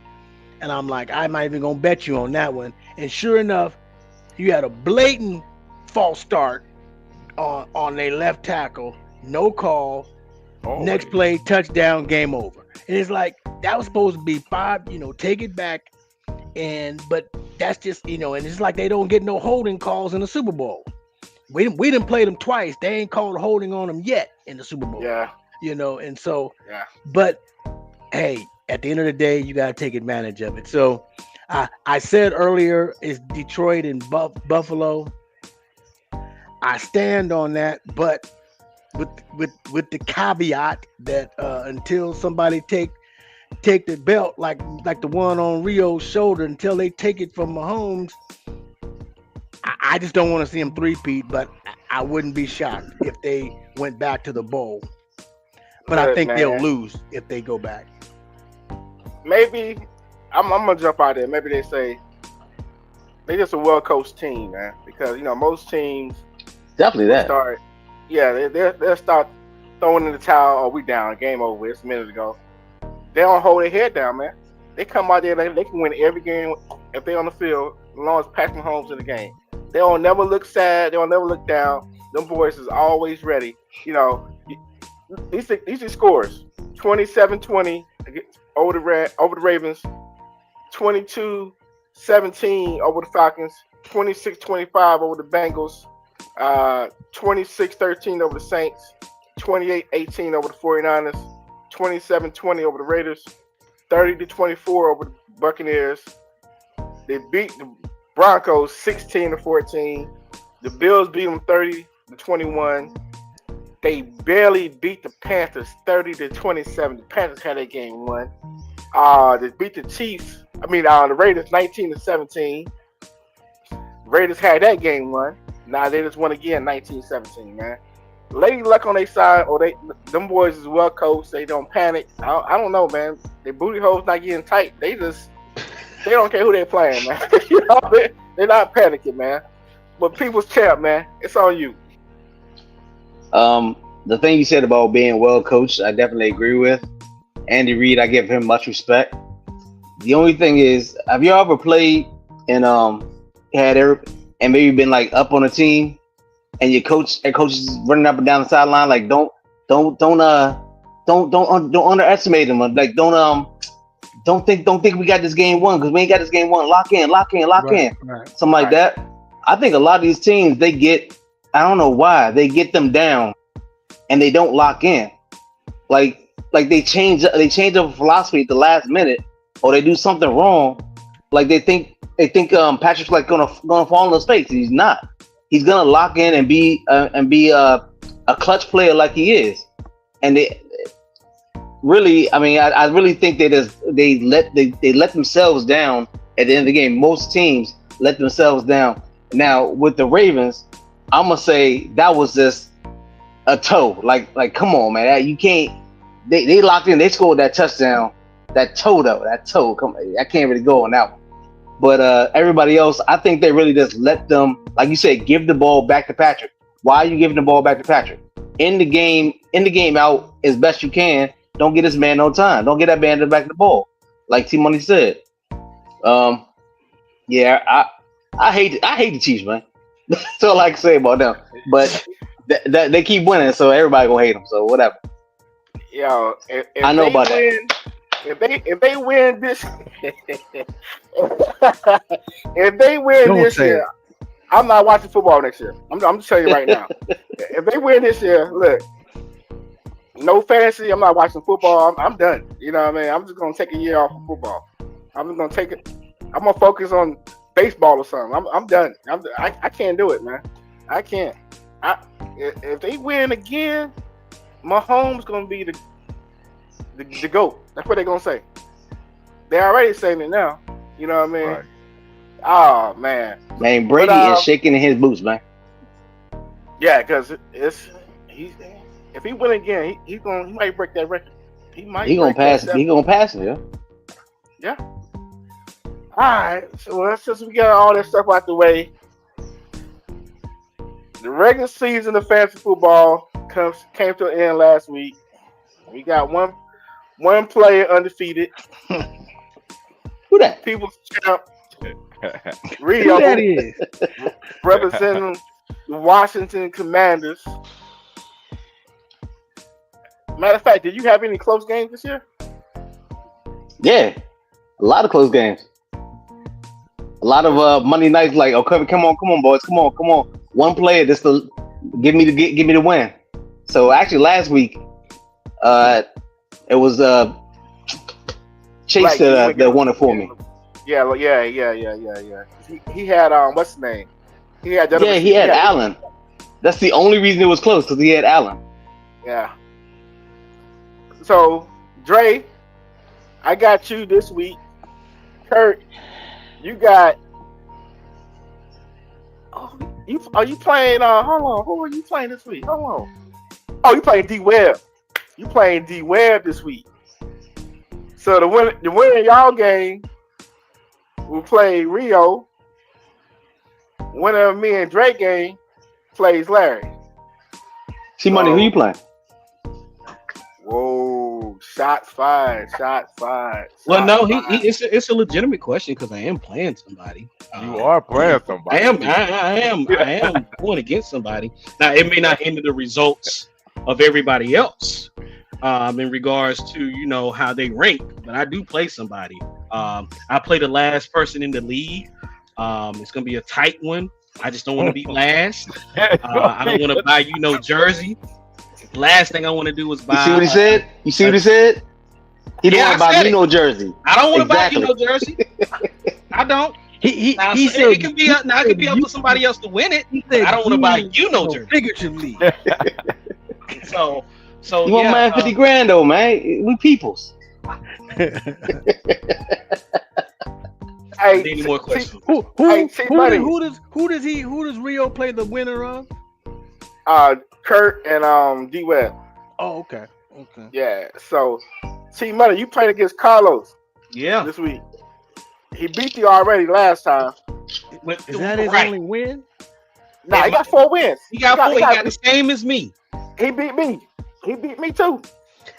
And I'm like, I'm not even gonna bet you on that one. And sure enough, you had a blatant false start on their left tackle, no call, next play, touchdown, game over. And it's like, that was supposed to be 5, take it back. But that's just, and it's like they don't get no holding calls in the Super Bowl. We didn't play them twice. They ain't called holding on them yet in the Super Bowl. Yeah. And so, Yeah. But hey, at the end of the day, you got to take advantage of it. So I said earlier, it's Detroit and Buffalo. I stand on that, but with the caveat that until somebody take the belt like the one on Rio's shoulder, until they take it from Mahomes, I just don't want to see him three-peat, but I wouldn't be shocked if they went back to the bowl. But I think they'll lose if they go back. Maybe I'm gonna jump out there. Maybe they say they just a well-coached team, man. Because most teams Definitely that. start Yeah, they'll start throwing in the towel. Oh, we down. Game over. It's a minute ago. They don't hold their head down, man. They come out there. They can win every game if they're on the field, as long as Patrick Mahomes in the game. They don't never look sad. They don't never look down. Them boys is always ready. You know, these are scores: 27-20 over the Ravens, 22-17 over the Falcons, 26-25 over the Bengals, 26-13 over the Saints, 28-18 over the 49ers, 27-20 over the Raiders, 30-24 over the Buccaneers. They beat the Broncos 16-14. The Bills beat them 30-21. They barely beat the Panthers 30-27. The Panthers had that game won. They beat the Chiefs. The Raiders 19-17. The Raiders had that game won. Now they just won again 19-17, man. Lady luck on their side, or them boys is well coached. They don't panic. I don't know, man. Their booty holes not getting tight. They don't care who they're playing, man. You know, they're not panicking, man. But people's champ, man, it's on you. The thing you said about being well coached, I definitely agree with. Andy Reid, I give him much respect. The only thing is, have you ever played and and maybe been like up on a team, and your coach is running up and down the sideline like don't underestimate him. Like don't think we got this game won, because we ain't got this game won. Lock in. Right. Something like that. I think a lot of these teams, I don't know why they get them down and they don't lock in. Like they change up philosophy at the last minute, or they do something wrong. Like they think Patrick's like gonna fall in his face. He's not. He's gonna lock in and be a clutch player like he is. And they really, I really think they let themselves down at the end of the game. Most teams let themselves down. Now with the Ravens, I'm gonna say that was just a toe. Like come on, man, you can't. They locked in. They scored that touchdown. That toe. Come on, I can't really go on that one. But everybody else, I think they really just let them, like you said, give the ball back to Patrick. Why are you giving the ball back to Patrick? In the game out as best you can. Don't get this man no time. Don't get that man back to the ball. Like T Money said. Yeah, I hate the Chiefs, man. That's all I can say about them. But they keep winning, so everybody gonna hate them. So whatever. Yo, if I know about that. If they win this, if they win this year, I'm not watching football next year. I'm just telling you right now. If they win this year, look, no fantasy. I'm not watching football. I'm done. You know what I mean? I'm just gonna take a year off of football. I'm just gonna take it. I'm gonna focus on baseball or something. I'm done. I can't do it, man. I can't. If they win again, Mahomes gonna be the GOAT. That's what they're gonna say. They're already saying it now. You know what I mean? Right. Oh man. Man, Brady is shaking in his boots, man. Yeah, because if he win again, he might break that record. He gonna pass it. He gonna pass it, yeah. Yeah. All right. So since we got all that stuff out the way, the regular season of fantasy football came to an end last week. We got one player undefeated. Who that? People's champ. Rio. Who that is? Representing the Washington Commanders. Matter of fact, did you have any close games this year? Yeah, a lot of close games. A lot of Monday nights, like, oh, come on, boys, come on. One player just to give me the win. So actually, last week, it was Chase that won it for me. Yeah. He had what's his name? He had Allen. That's the only reason it was close, because he had Allen. Yeah. So Dre, I got you this week. Kurt, you got. Oh, are you playing? Hold on. Who are you playing this week? Hold on. Oh, you playing D Webb. You playing D Webb this week. So the winner y'all game will play Rio. Winner of me and Dre game plays Larry. See money, who you playing? Whoa, shots fired. Shots fired. Well, no, shots fired. it's a legitimate question because I am playing somebody. You are playing somebody. I am going against somebody. Now it may not enter the results of everybody else in regards to how they rank, but I do play somebody. I play the last person in the league. It's gonna be a tight one. I just don't want to be last. I don't want to buy no jersey. Last thing I want to do is buy. You see what he said? You see what he said? He don't want to buy me no jersey. I don't want to buy you no jersey. I don't. He said it can be up to somebody else to win it. I don't want to buy you no jersey. Figuratively. So you want man 50 grand though, man? We peoples. Hey, any more questions? Who does Rio play the winner of? Kurt and D Web. Oh, okay. Yeah. So, T Money, you played against Carlos. Yeah. This week. He beat you already last time. Is that his only win? Nah, he got 4 wins. He got 4. He got the same as me. He beat me. He beat me too.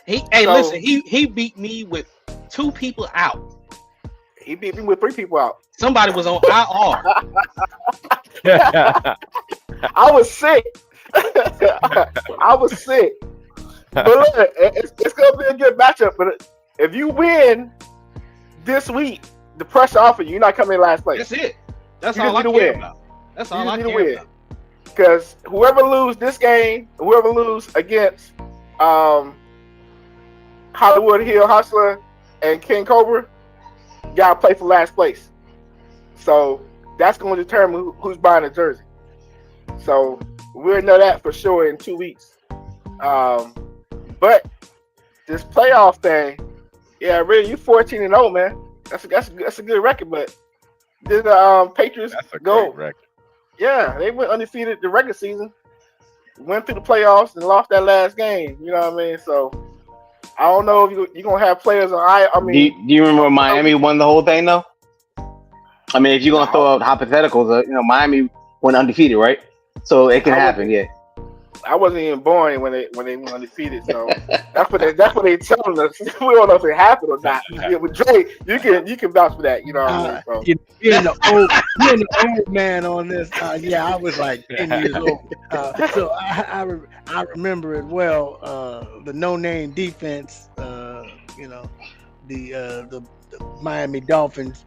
Listen. He beat me with 2 people out. He beat me with 3 people out. Somebody was on IR. I was sick. I was sick. But look, it's gonna be a good matchup. But if you win this week, the pressure off of you, you're not coming in last place. That's it. That's you all I care about. That's all I care about. Because whoever lose this game, whoever lose against Hollywood Hill Hustler and King Cobra, gotta play for last place. So that's going to determine who's buying the jersey. So we'll know that for sure in 2 weeks. But this playoff thing, yeah, really, you 14-0, man. That's a good record. But did the Patriots go? Great record. Yeah, they went undefeated the regular season, went through the playoffs and lost that last game. You know what I mean? So I don't know if you're gonna have players on. I mean, do you remember when Miami won the whole thing though? I mean, if you're gonna throw out hypotheticals, Miami went undefeated, right? So it can happen, yeah. I wasn't even born when they went undefeated, so that's what they telling us. We don't know if it happened or not. Yeah, with Dre, you can vouch for that. You know what I mean? So. You're the old man on this. Yeah, I was like 10 years old, so I remember it well. The no-name defense, the Miami Dolphins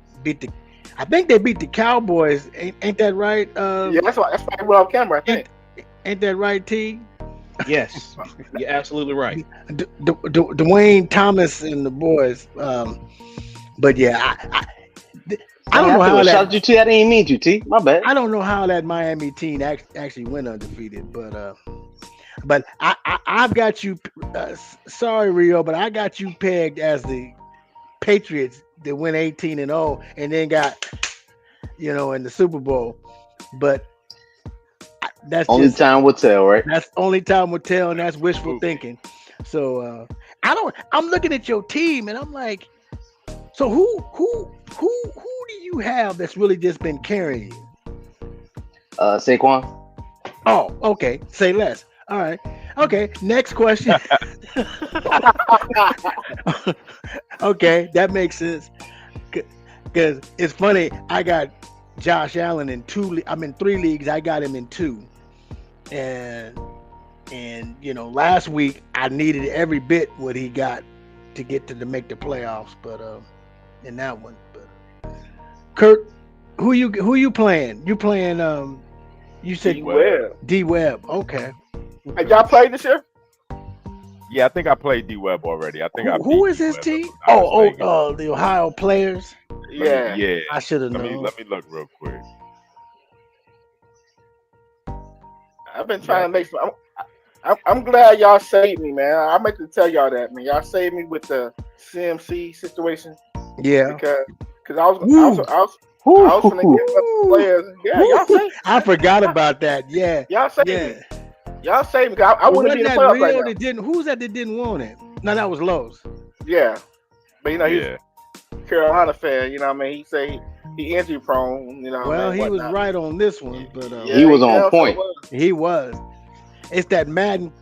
I think they beat the Cowboys. Ain't that right? Yeah, that's why we're on camera, I think. Ain't that right, T? Yes, you're absolutely right. Dwayne Thomas and the boys. But yeah, I don't know how that. Shout out to T. I didn't mean to, T. My bad. I don't know how that Miami team actually went undefeated, but I've got you. Sorry, Rio, but I got you pegged as the Patriots that went 18-0 and then got in the Super Bowl, but. That's only time will tell, right? That's only time will tell, and that's wishful thinking. So I'm looking at your team, and I'm like, so who do you have that's really just been carrying you? Saquon. Oh, okay. Say less. All right. Okay. Next question. Okay, that makes sense. Because it's funny. I got Josh Allen in 2. I'm in 3 leagues. I got him in 2. And last week I needed every bit what he got to get to make the playoffs, but in that one. But Kurt, who you playing? You playing you said D Web. Okay. Hey, y'all played this year? Yeah, I think I played D Web already. I think who is his team? The Ohio players. Yeah. Yeah. I should have known. Let me look real quick. I've been trying to make some. I'm glad y'all saved me, man. I meant to tell y'all that, man. Y'all saved me with the CMC situation. Yeah. Because I was gonna get up players. Yeah, y'all saved. I forgot about that. Yeah. Y'all saved me. Y'all saved me. I wouldn't be in the playoffs right now. Who's that didn't want it? No, that was Lowe's. Yeah, but he's a Carolina fan. You know what I mean? He say he injury prone. Well, he was right on this one, but yeah, he was on point. He was, It's that Madden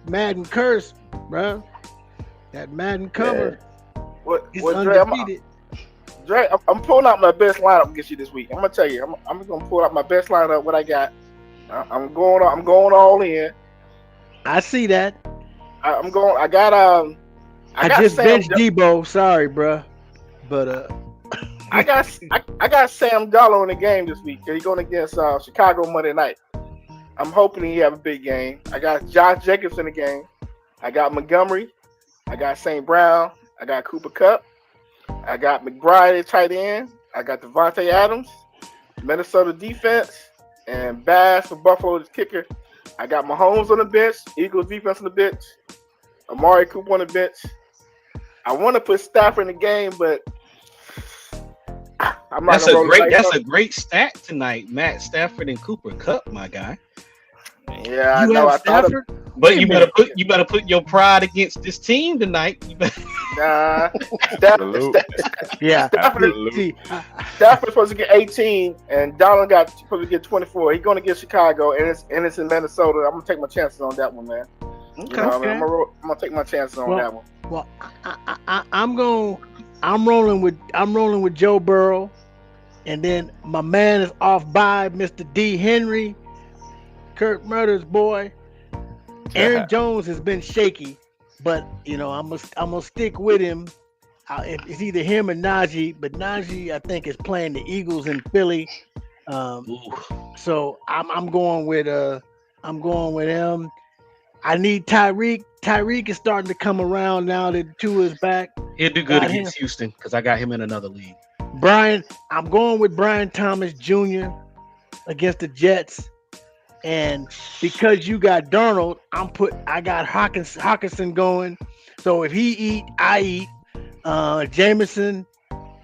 curse, bro. That Madden cover. What? It's Dre, undefeated. I'm pulling out my best lineup against you this week. I'm gonna tell you. I'm gonna pull out my best lineup. What I got. I'm going all in. I see that. I got I got just Sam benched Debo. Sorry, bro. But I got Sam Darnold in the game this week. He's going against Chicago Monday night. I'm hoping he have a big game. I got Josh Jacobs in the game. I got Montgomery. I got St. Brown. I got Cooper Kupp. I got McBride at tight end. I got Devontae Adams, Minnesota defense, and Bass for Buffalo's kicker. I got Mahomes on the bench, Eagles defense on the bench, Amari Cooper on the bench. I want to put Stafford in the game, but I'm not. That's a great stack tonight. Matt Stafford and Cooper Kupp, my guy. Yeah, I know. I thought of, but you better put your pride against this team tonight. Nah, Salute. Stafford's supposed to get 18, and Donald supposed to get 24. He's going to get Chicago, and it's in Minnesota. I'm gonna take my chances on that one, man. Okay. You know, I'm gonna take my chances on that one. Well, I'm rolling with Joe Burrow, and then my man is off by Mr. D. Henry, Kurt Murder's boy. Aaron Jones has been shaky, but you know I'm gonna stick with him. It's either him or Najee, but Najee I think is playing the Eagles in Philly. So I'm going with him. I need Tyreek. Tyreek is starting to come around now that Tua is back. He'll do good against Houston because I got him in another league. I'm going with Brian Thomas Jr. against the Jets. And because you got Darnold, I got Hawkinson going. So if he eat, I eat. Jameson,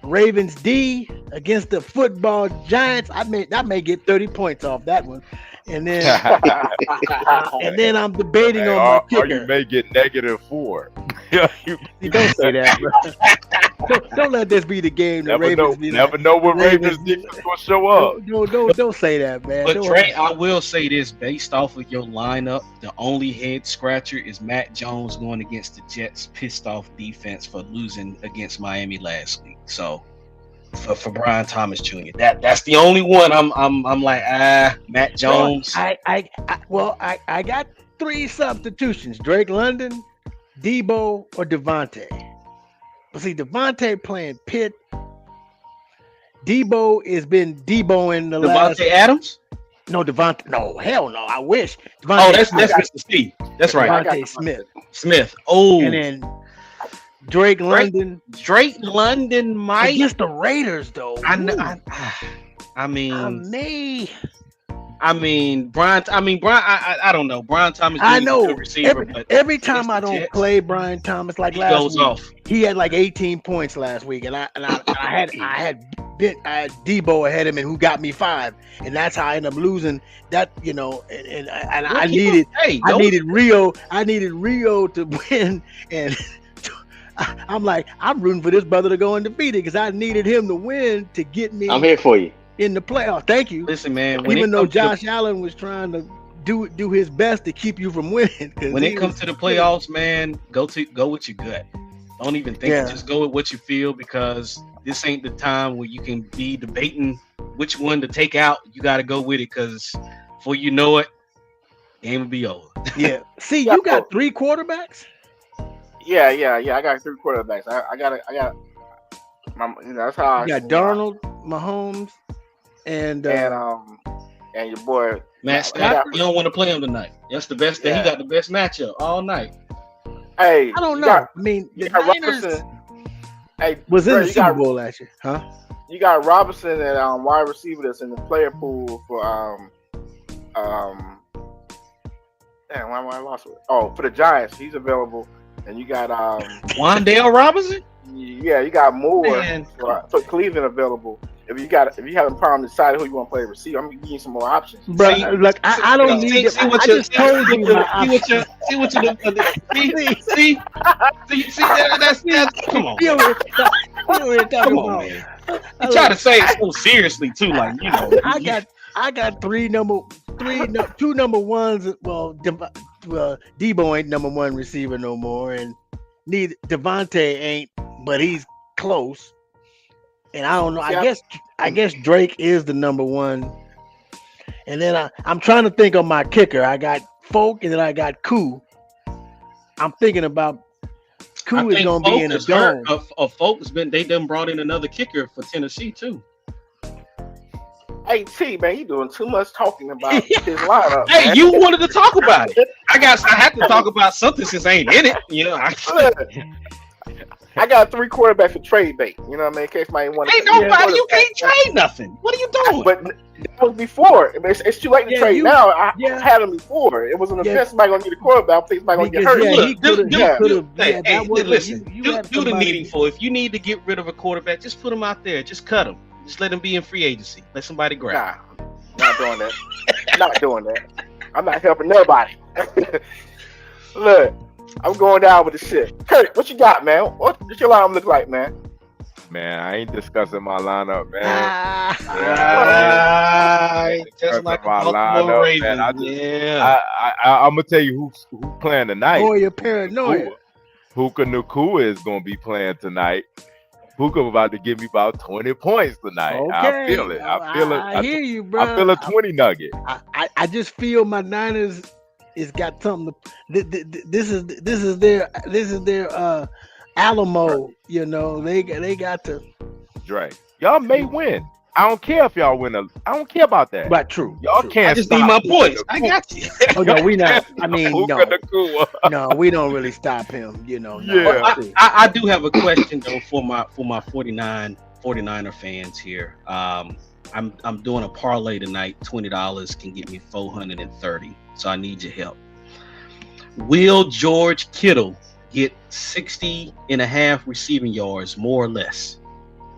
Ravens D against the football Giants. I may get 30 points off that one. And then I'm debating on my kicker. Or you may get -4. You don't say that, bro. Don't let this be the game. Never know when Ravens defense gonna show up. Don't say that, man. But Trey, I will say this: based off of your lineup, the only head scratcher is Matt Jones going against the Jets' pissed off defense for losing against Miami last week. So for Brian Thomas Jr., that's the only one I'm like Matt Jones. I got 3 substitutions: Drake London, Debo, or Devontae. But see, Devontae playing Pitt. Debo has been Deboing the last. Devontae Adams? No, Devontae. No, hell no. I wish. Devontae, that's Mr. Steve. That's right. Devontae Smith. Oh. And then Drake London. Drake London might against the Raiders though. I don't know. Brian Thomas. I know. A good receiver, every time I don't play Brian Thomas, like last goes week, off. He had like 18 points last week, and I had Debo ahead of him, who got me 5, and that's how I ended up losing. That I needed Rio to win, and I'm rooting for this brother to go undefeated because I needed him to win to get me. I'm here for you in the playoffs. Thank you. Listen, man. Even though Josh Allen was trying to do his best to keep you from winning. When it comes to the playoffs, man, go with your gut. Don't even think it. Just go with what you feel, because this ain't the time where you can be debating which one to take out. You got to go with it, because before you know it, game will be over. Yeah. See, you got 3 quarterbacks. Yeah. I got 3 quarterbacks. I got. That's how you got Darnold, Mahomes, and your boy Matt Stafford. You don't want to play him tonight. That's the best. He got the best matchup all night. Hey, I don't know. The Niners was in the Super Bowl last year, huh? You got Robinson and wide receiver that's in the player pool for damn, why I lost it? Oh, for the Giants, he's available, and you got Wan'Dale Robinson. Yeah, you got Moore for Cleveland available. If you have a problem deciding who you want to play receiver, I'm gonna give you some more options. But look, I don't need it. I just told you my options. See what you do. See. That's come on. Come on, man. You try to say it so seriously too, like I got 2 number ones. Well, Debo ain't number one receiver no more, and neither Devontae ain't, but he's close. And I don't know. I guess Drake is the number one. And then I'm trying to think of my kicker. I got Folk, and then I got Koo. I'm thinking about Koo is gonna be in a dome. Folks they done brought in another kicker for Tennessee too. Hey T, man, you doing too much talking about his lineup. Hey, man. you wanted to talk about it. I have to talk about something since I ain't in it. You know, I got 3 quarterbacks for trade bait. You know what I mean? In case somebody want to. Ain't nobody. You can't trade nothing. What are you doing? But that was before. It's too late to trade now. I had him before. It was an offense. Somebody gonna get a quarterback. I think somebody gonna get hurt. Listen. Do the needful. If you need to get rid of a quarterback, just put him out there. Just cut him. Just let him be in free agency. Let somebody grab him. Not doing that. Not doing that. I'm not helping nobody. Look, I'm going down with the shit. Kurt, what you got, man? What's your lineup look like, man? Man, I ain't discussing my lineup, man. Just like my lineup, man. I'm gonna tell you who's playing tonight. Oh, your paranoia. Puka Nacua is gonna be playing tonight. Puka about to give me about 20 points tonight. Okay. I feel it. I hear you, bro. I feel a 20 nugget. I just feel my Niners is got something. This is their Alamo. You know, they got to. Dre, y'all may win. I don't care if y'all win. I don't care about that. But true. Y'all can't. I just need my points. I got you. Oh no, we not. I mean, no, we don't really stop him. You know. No. Yeah. I do have a question though for my 49er fans here. I'm doing a parlay tonight. $20 can get me 430. So I need your help. Will George Kittle get 60.5 receiving yards, more or less?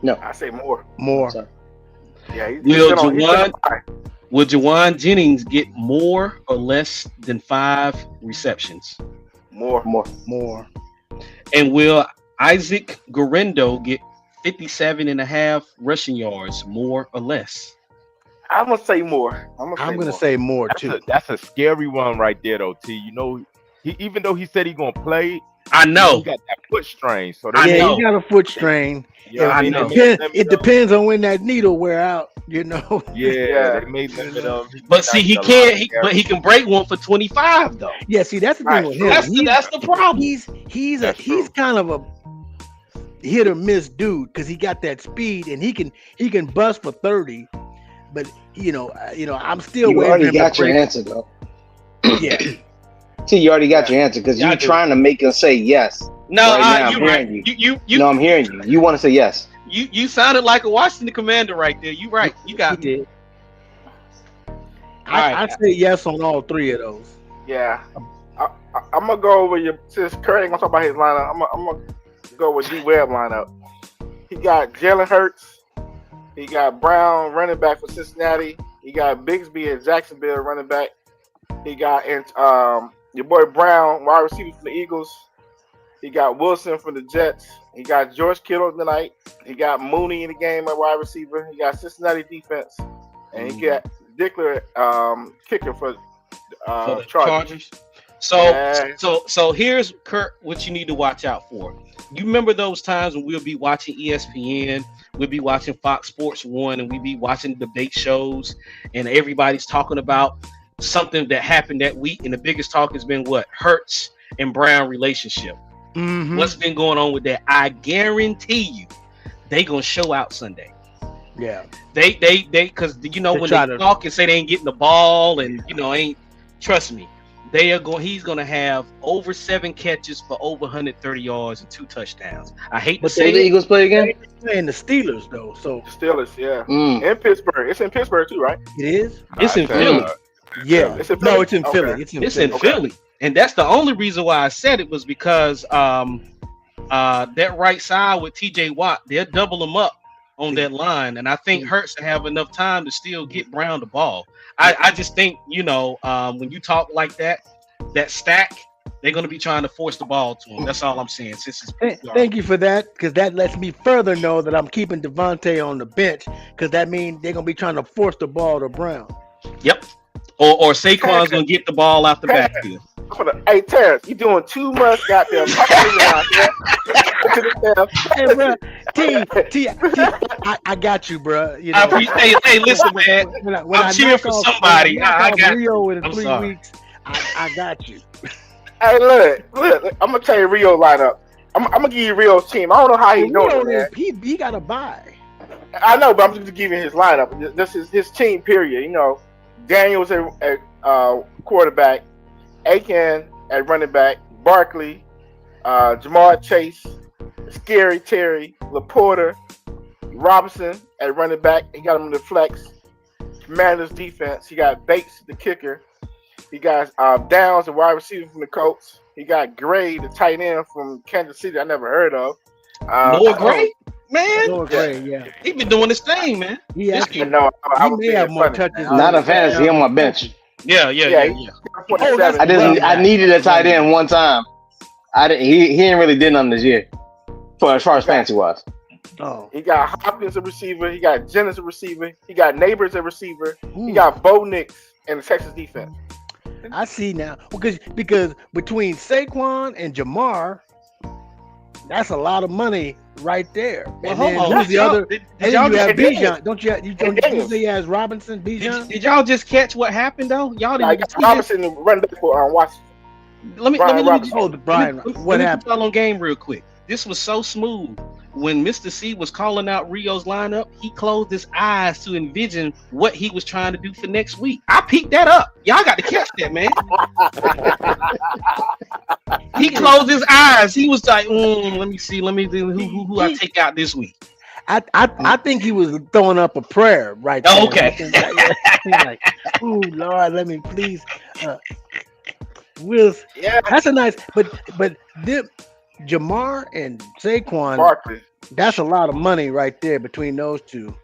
No, I say more. More. Yeah. Will Jawan Jennings get more or less than 5 receptions? More. And will Isaac Guerrero get 57.5 rushing yards, more or less? I'm gonna say more. I'm gonna say more too. That's a scary one right there, though. T. You know, even though he said he's gonna play, I know he got that foot strain. So he got a foot strain. I know. It depends on when that needle wear out. You know. Yeah. They made limit him. But see, he can't. But he can break one for 25 though. Yeah. See, that's the thing with him. That's the problem. He's kind of a hit or miss dude because he got that speed and he can bust for 30. But you know, I'm still waiting. You already got your answer though. Yeah. See, you already got your answer because you're trying to make us say yes. No, I'm hearing you. I'm hearing you. You want to say yes. You sounded like a Washington Commander right there. You right. You got me. I say yes on all 3 of those. Yeah. I'm gonna go with your. Since Kurt ain't gonna talk about his lineup, I'm gonna go with D-Web lineup. He got Jalen Hurts. He got Brown, running back for Cincinnati. He got Bigsby at Jacksonville, running back. He got your boy Brown, wide receiver for the Eagles. He got Wilson from the Jets. He got George Kittle tonight. He got Mooney in the game at wide receiver. He got Cincinnati defense. And he got Dickler kicker for the Chargers. So here's Kurt, what you need to watch out for. You remember those times when we'll be watching ESPN, we'll be watching Fox Sports 1, and we'll be watching debate shows, and everybody's talking about something that happened that week, and the biggest talk has been what? Hurts and Brown relationship. Mm-hmm. What's been going on with that? I guarantee you they gonna show out Sunday. Yeah. They because when they talk and say they ain't getting the ball and ain't, trust me, he's gonna have over 7 catches for over 130 yards and 2 touchdowns. I hate to say the Eagles play again? They're playing the Steelers though. So the Steelers, yeah. In Pittsburgh. It's in Pittsburgh too, right? It is? It's in Philly. Yeah. It's in Philly. No, it's in Philly. It's in Philly. And that's the only reason why I said it was because that right side with TJ Watt, they'll double him up on that line. And I think Hurts to have enough time to still get Brown the ball. I just think, when you talk like that stack, they're going to be trying to force the ball to him. That's all I'm saying. Thank you for that, because that lets me further know that I'm keeping Devontae on the bench, because that means they're going to be trying to force the ball to Brown. Yep. Or Saquon's going to get the ball out the backfield. Hey Terrence, you doing too much goddamn talking around here. Hey, bro, T, I got you, bro. You I know, appreciate. Hey, listen, man. when I'm cheering for somebody. I got. Rio in I'm 3 sorry. weeks, I got you. Hey, look, I'm gonna tell you Rio lineup. I'm gonna give you Rio's team. I don't know how he's doing it, man. He got to buy. I know, but I'm just giving his lineup. This is his team, period. You know, Daniels at quarterback, Aiken at running back, Barkley, Jamar Chase, Scary Terry, Laporta, Robinson at running back. He got him in the flex. Commanders defense. He got Bates, the kicker. He got Downs, the wide receiver from the Colts. He got Gray, the tight end from Kansas City. I never heard of. Noah Gray, man. Noah Gray, yeah. He been doing his thing, man. He actually, No, I he was may being have more funny, touches. man. Not a fantasy. He on my bench. Yeah. Oh, that's I needed a tight end one time. He ain't really did nothing this year, as far as fantasy wise. Oh, He got Hopkins a receiver. He got Jennings a receiver. He got Neighbors a receiver. ooh, He got Bo Nix in the Texas defense. I see now. Because between Saquon and Jamar, that's a lot of money right there. Well, And hold then on. who's the other? Did And y'all then you have just- Bijan. Don't you say he has Robinson, Bijan? Did y'all just catch what happened though? Y'all I didn't got Robinson running back for Washington. Let me Brian Robinson. Oh, Brian. Let me What put happened? y'all on game real quick. This was so smooth. When Mr. C was calling out Rio's lineup, he closed his eyes to envision what he was trying to do for next week. I peeked that up. Y'all got to catch that, man. He closed his eyes. He was like, let me see. Let me do who I take out this week. I think he was throwing up a prayer right there. Oh, okay. Like, ooh, Lord, let me please. Will, Yeah, that's a nice, but Jamar and Saquon, Barkley. that's a lot of money right there between those two.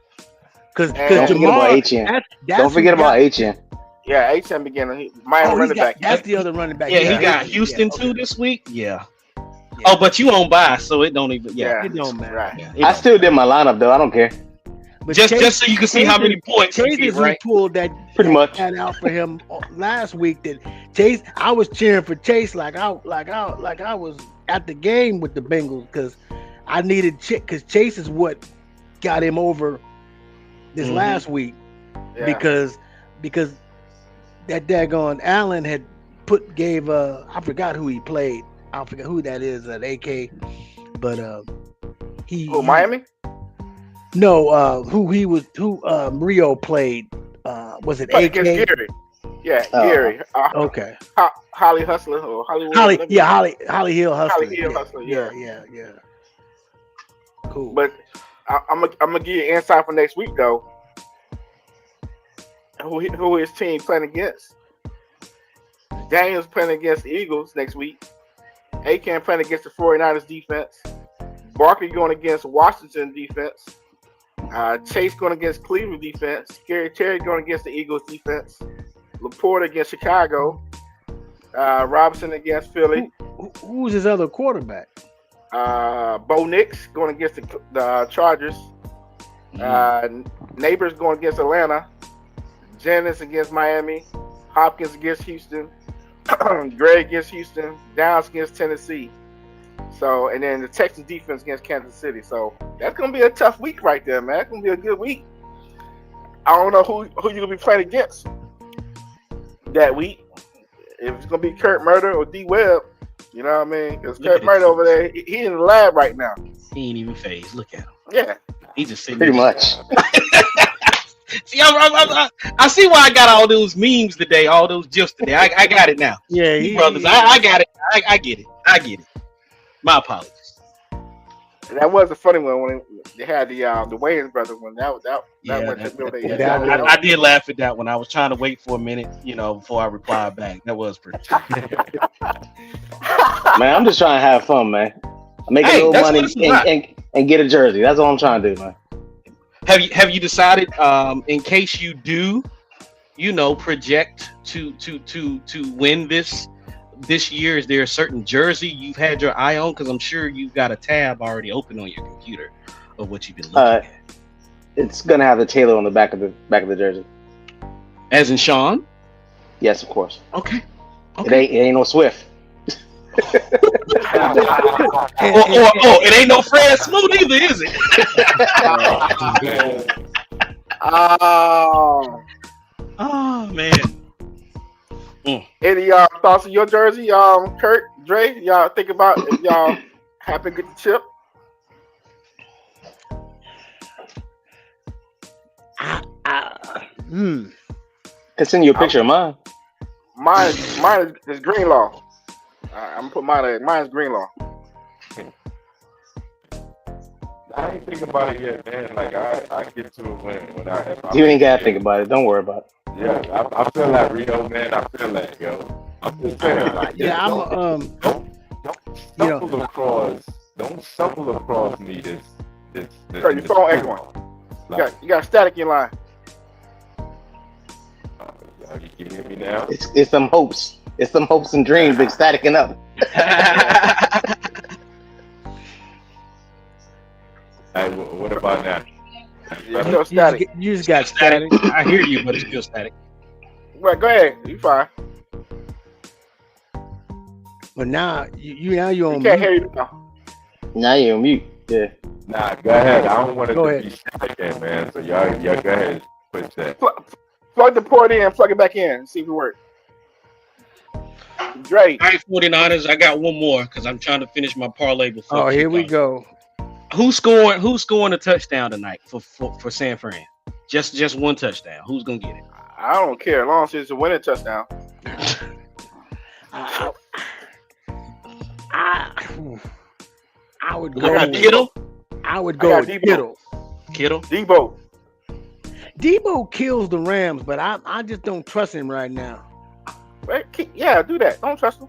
Because And- Don't forget about Jamar, HN. that's Don't forget about HN. Yeah, HM beginning. Miami running back. That's the other running back. Yeah, he got Houston, Houston yeah, too okay. this week. Yeah. Yeah. Oh, but you on bye, so it don't even. Yeah. It don't matter. Right. Yeah, I still did my lineup though. I don't care. But just so you can see how many points you Chase get, is who right? pulled that Pretty much. had out for him last week. That Chase, I was cheering for Chase like I was at the game with the Bengals because I needed because Chase is what got him over this Mhm. last week Yeah. because that daggone Allen had gave I forgot who he played. I forgot who that is at AK, but Miami? No, who Rio played. Was it Played AK? against Gary. Yeah, Oh. Gary. Okay. Holly Hustler or Hollywood. Holly Hill Hustler. Hill yeah. Hustler, Yeah. Cool. But I'm gonna give you insight for next week though. Who his team playing against? Daniels playing against the Eagles next week. Aiken playing against the 49ers defense. Barkley going against Washington defense. Chase going against Cleveland defense. Scary Terry going against the Eagles defense. Laporta against Chicago. Robinson against Philly. Who's his other quarterback? Bo Nix going against the Chargers. Neighbors going against Atlanta. Jennings against Miami. Hopkins against Houston. Gray against Houston. Downs against Tennessee. So, and then the Texans defense against Kansas City. So that's gonna be a tough week right there, man. That's gonna be a good week. I don't know who you're gonna be playing against that week. If it's gonna be Kurt Murder or D Webb, you know what I mean? Because Look at Kurt Murder his over there, he in the lab right now. He ain't even phased. Look at him. Yeah, He just sitting Pretty there. much. See, I see why I got all those memes today, all those gifs today. I got it now. Yeah, You brothers, I got it. I get it. I get it. My apologies. that was a funny one when they had the Wayans brother one. That Yeah, went that- to they, I did laugh at that one. I was trying to wait for a minute, before I replied back. That was pretty. Man, I'm just trying to have fun, man. Make a Hey, little that's money what it's about. and get a jersey. That's all I'm trying to do, man. Have you decided, in case you do, project to win this year? Is there a certain jersey you've had your eye on? Because I'm sure you've got a tab already open on your computer of what you've been looking at. It's gonna have the Taylor on the back of the jersey. As in Sean. Yes, of course. Okay. Okay. It ain't no Swift. It ain't no Fred Smoot either, is it? Oh man. Any thoughts on your jersey, Kurt, Dre? Y'all think about if y'all happen to get the chip? It's in your picture of mine. Mine is Greenlaw. I'm gonna put mine is Greenlaw. I ain't thinking about it yet, man. Like I get to it when I. You ain't gotta think about it. Don't worry about it. Yeah, I feel that Rio, man. I feel that, yo. I'm just saying, like, Yeah, don't stumble across me this. Kurt, your phone echoing. You got static in your line. You can hear me now. It's some hopes. It's some hopes and dreams been staticking up. Hey, what about now? It's still static. You just got static. I hear you, but it's still static. Well, go ahead. You fine. But now you're on You can't mute. hear you now. Now you're on mute. Yeah. Nah, go ahead. I don't want it Go to ahead. be static, man. So y'all go ahead. Push that. Plug the port in, plug it back in, see if it works. Dre. All right, 49ers. I got one more because I'm trying to finish my parlay before. Oh, here we kickoff. go. Who's scoring a touchdown tonight for San Fran? Just one touchdown. Who's gonna get it? I don't care as long as it's a winning touchdown. I would I go. got Kittle. I would I go got with Debo. Kittle. Debo. Debo kills the Rams, but I just don't trust him right now. Yeah, do that. Don't trust him.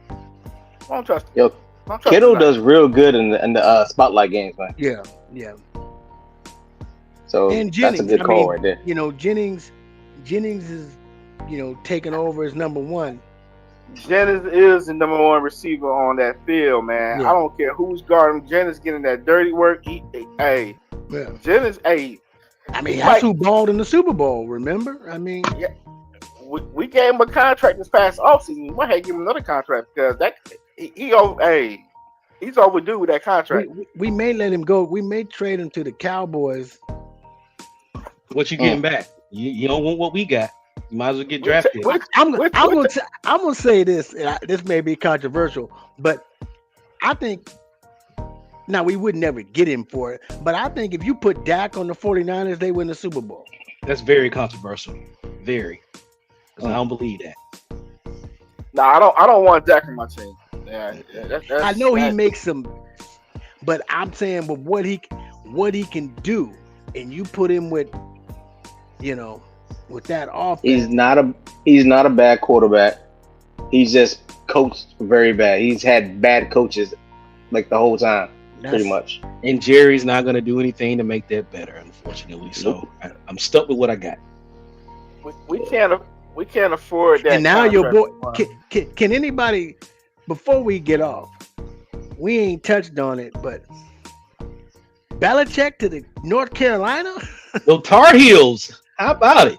Don't trust him. Yo, Don't trust Kittle him. does real good in the spotlight games, man. Yeah. So And that's Jennings, a good call right there. You know, Jennings is, taking over as number one. Jennings is the number one receiver on that field, man. Yeah. I don't care who's guarding Jennings, getting that dirty work. Hey, Yeah. Jennings, hey. I mean, that's who balled in the Super Bowl. Remember? I mean, Yeah. We gave him a contract this past offseason. We might have to give him another contract because he's overdue with that contract. we may let him go. We may trade him to the Cowboys. What you getting back? You don't want what we got. You might as well get drafted. I'm gonna say this. And this may be controversial, but I think now we would never get him for it. But I think if you put Dak on the 49ers, they win the Super Bowl. That's very controversial. Very. Because I don't believe that. No, I don't want Dak on my team. Yeah, I know he makes some, but I'm saying, but what he can do, and you put him with, with that offense. He's not a bad quarterback. He's just coached very bad. He's had bad coaches like the whole time, pretty much. And Jerry's not going to do anything to make that better, unfortunately. So I'm stuck with what I got. We can't afford that. And now your boy, can anybody, before we get off, we ain't touched on it, but Belichick to the North Carolina? The Tar Heels. How about it?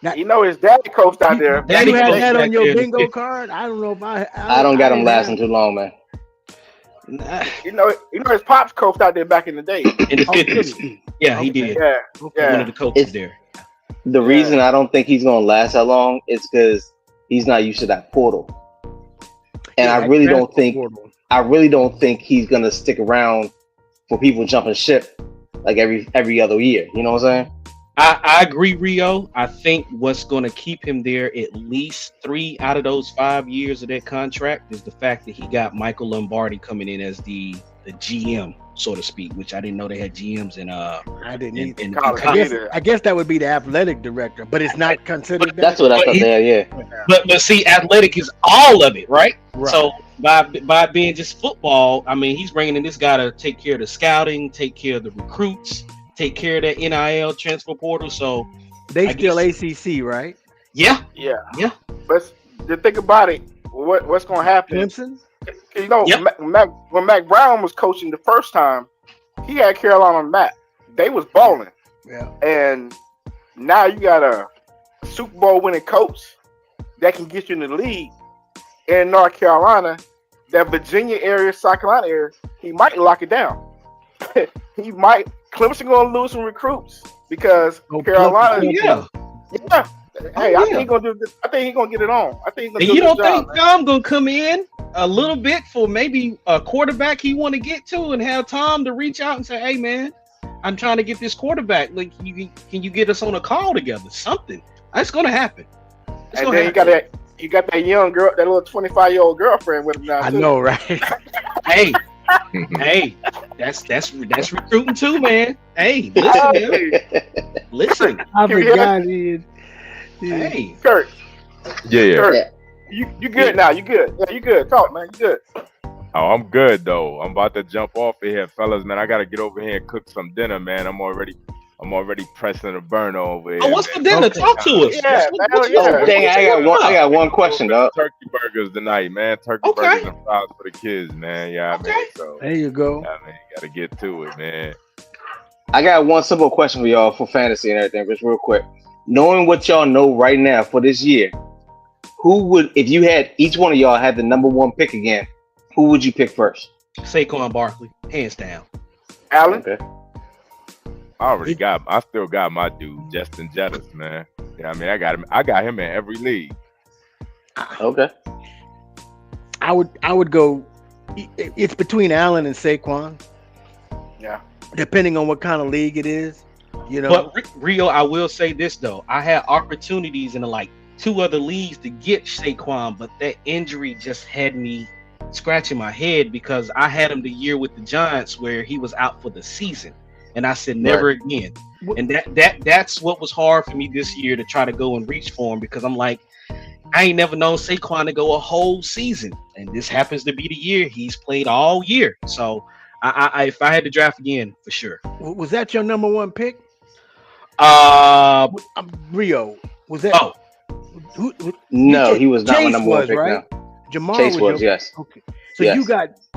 Now, his daddy coached out there. You had that on your bingo card? I don't know if I don't got him lasting too long, man. You know his pops coached out there back in the day. In the 50s. Yeah, he did. Yeah. One of the coaches there. The reason I don't think he's gonna last that long is because he's not used to that portal, and I really don't think he's gonna stick around for people jumping ship like every other year. You know what I'm saying? I agree, Rio. I think what's going to keep him there at least 3 out of those 5 years of that contract is the fact that he got Michael Lombardi coming in as the GM, so to speak, which I didn't know they had GMs in. I didn't in college. I guess that would be the athletic director, but it's not considered. That's what I thought. Yeah. But see, athletic is all of it, right? So by being just football, I mean, he's bringing in this guy to take care of the scouting, take care of the recruits, take care of that NIL transfer portal. So they still ACC, right? Yeah. But to think about it, what's going to happen? Clemson. You know, when Mac Brown was coaching the first time, he had Carolina on the map. They was balling. Yeah. And now you got a Super Bowl winning coach that can get you in the league. in North Carolina, that Virginia area, South Carolina area, he might lock it down. He might. Clemson gonna lose some recruits because Carolina. Yeah. Yeah. Hey, I think yeah. he's gonna do this. I think he's gonna get it on. I think he's gonna And do you a don't good job, think man. Tom gonna come in a little bit for maybe a quarterback he want to get to, and have Tom to reach out and say, "Hey, man, I'm trying to get this quarterback. Like, can you get us on a call together? Something. That's gonna happen." It's And gonna then happen. you got that young girl, that little 25-year-old girlfriend with him now. I too. know, right? Hey, hey, that's recruiting too, man. Hey, listen, man. Listen. I Can you hear forgot it. Hey, Kurt, Yeah. Kurt, you good now? You good? Yeah, you good? Talk, man. You good? Oh, I'm good though. I'm about to jump off of here, fellas. Man, I gotta get over here and cook some dinner, man. I'm already pressing a burner over here. oh, what's for man. dinner? Okay. Talk to us. Yeah, What's man, yeah. Oh, dang, I got one question, dog. Turkey burgers tonight, man. Turkey Okay. burgers and fries for the kids, man. Yeah, I Okay. mean, so There you go. yeah, man, you gotta get to it, man. I got one simple question for y'all for fantasy and everything, just real quick. Knowing what y'all know right now for this year, who would, if you had each one of y'all had the number one pick again, who would you pick first? Saquon Barkley, hands down. Allen. Okay. I still got my dude, Justin Jettis, man. Yeah, I mean, I got him in every league. Okay. I would go. It's between Allen and Saquon, Yeah. depending on what kind of league it is. You know, But Rio, I will say this though. I had opportunities in like 2 other leagues to get Saquon, but that injury just had me scratching my head because I had him the year with the Giants where he was out for the season. And I said never again. And that's what was hard for me this year to try to go and reach for him because I'm like, I ain't never known Saquon to go a whole season. And this happens to be the year he's played all year. So I if I had to draft again, for sure. was that your number one pick? Rio, was that? Oh, No, he was not my Chase number one was, pick right? now. Jamal Chase was, your, yes. Okay, so Yes.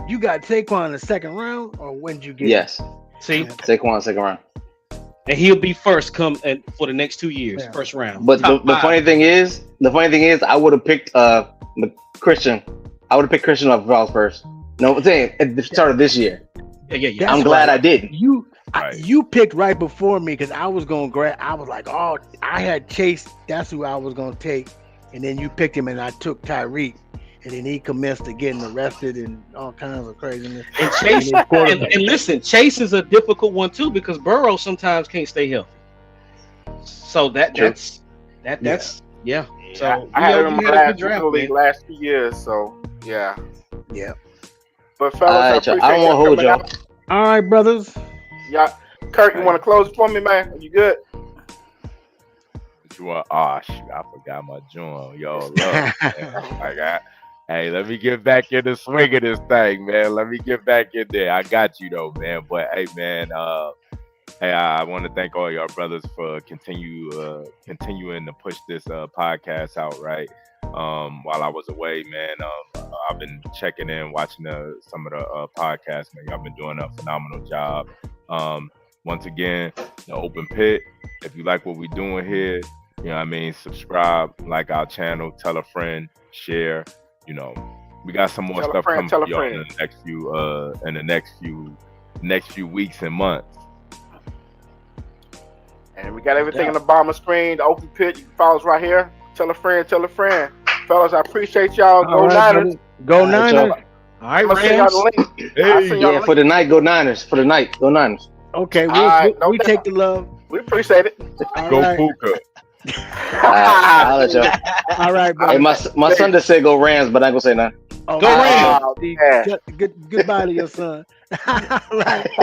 you got Saquon in the second round, or when did you get? Yes. see, Saquon second round. and he'll be first come and for the next 2 years, Yeah. first round. But the Top 5. funny thing is, I would have picked Christian. I would have picked Christian off Val's first. No, I'm saying at the start of this year. yeah. That's I'm glad right. I didn't. Right. You picked right before me because I was gonna grab. I was like, oh, I had Chase. That's who I was gonna take, and then you picked him, and I took Tyreek, and then he commenced to getting arrested and all kinds of craziness. And Chase, and listen, Chase is a difficult one too because Burrow sometimes can't stay healthy. So that's yeah. So I had him in you my had a last good draft, league man. last 2 years, so yeah. Yeah. But fellas, All I right, y'all. appreciate I don't want to hold coming y'all. out. All right, brothers. Yeah, Kurt, you want to close it for me, man? You good? You want? Oh shoot, I forgot my joint. Yo, love, man. Hey, let me get back in the swing of this thing, man. Let me get back in there. I got you though, man. But hey, man, hey, I want to thank all y'all brothers for continuing to push this podcast out, right? While I was away, man, I've been checking in, watching some of the podcasts, man. Y'all been doing a phenomenal job. Once again, the open pit. If you like what we're doing here, you know what I mean, subscribe, like our channel, tell a friend, share. You know, we got some more stuff coming for y'all in the next few weeks and months. And we got everything in the bottom of the screen, the open pit. You can follow us right here. Tell a friend, tell a friend. Fellas, I appreciate y'all. Go All right, Niners. brothers. Go Niners. y'all. All right, I'm gonna send y'all Rams. the link. I'll send y'all Yeah, the for link. the night, go Niners. For the night, go Niners. Okay, All right, no we doubt. take the love. We appreciate it. All Go right. Puka. I'll let y'all. All right, Hey, brothers. my son just said go Rams, but I ain't gonna say nothing. Oh, Go Rams. Yeah. Goodbye to your son. All right.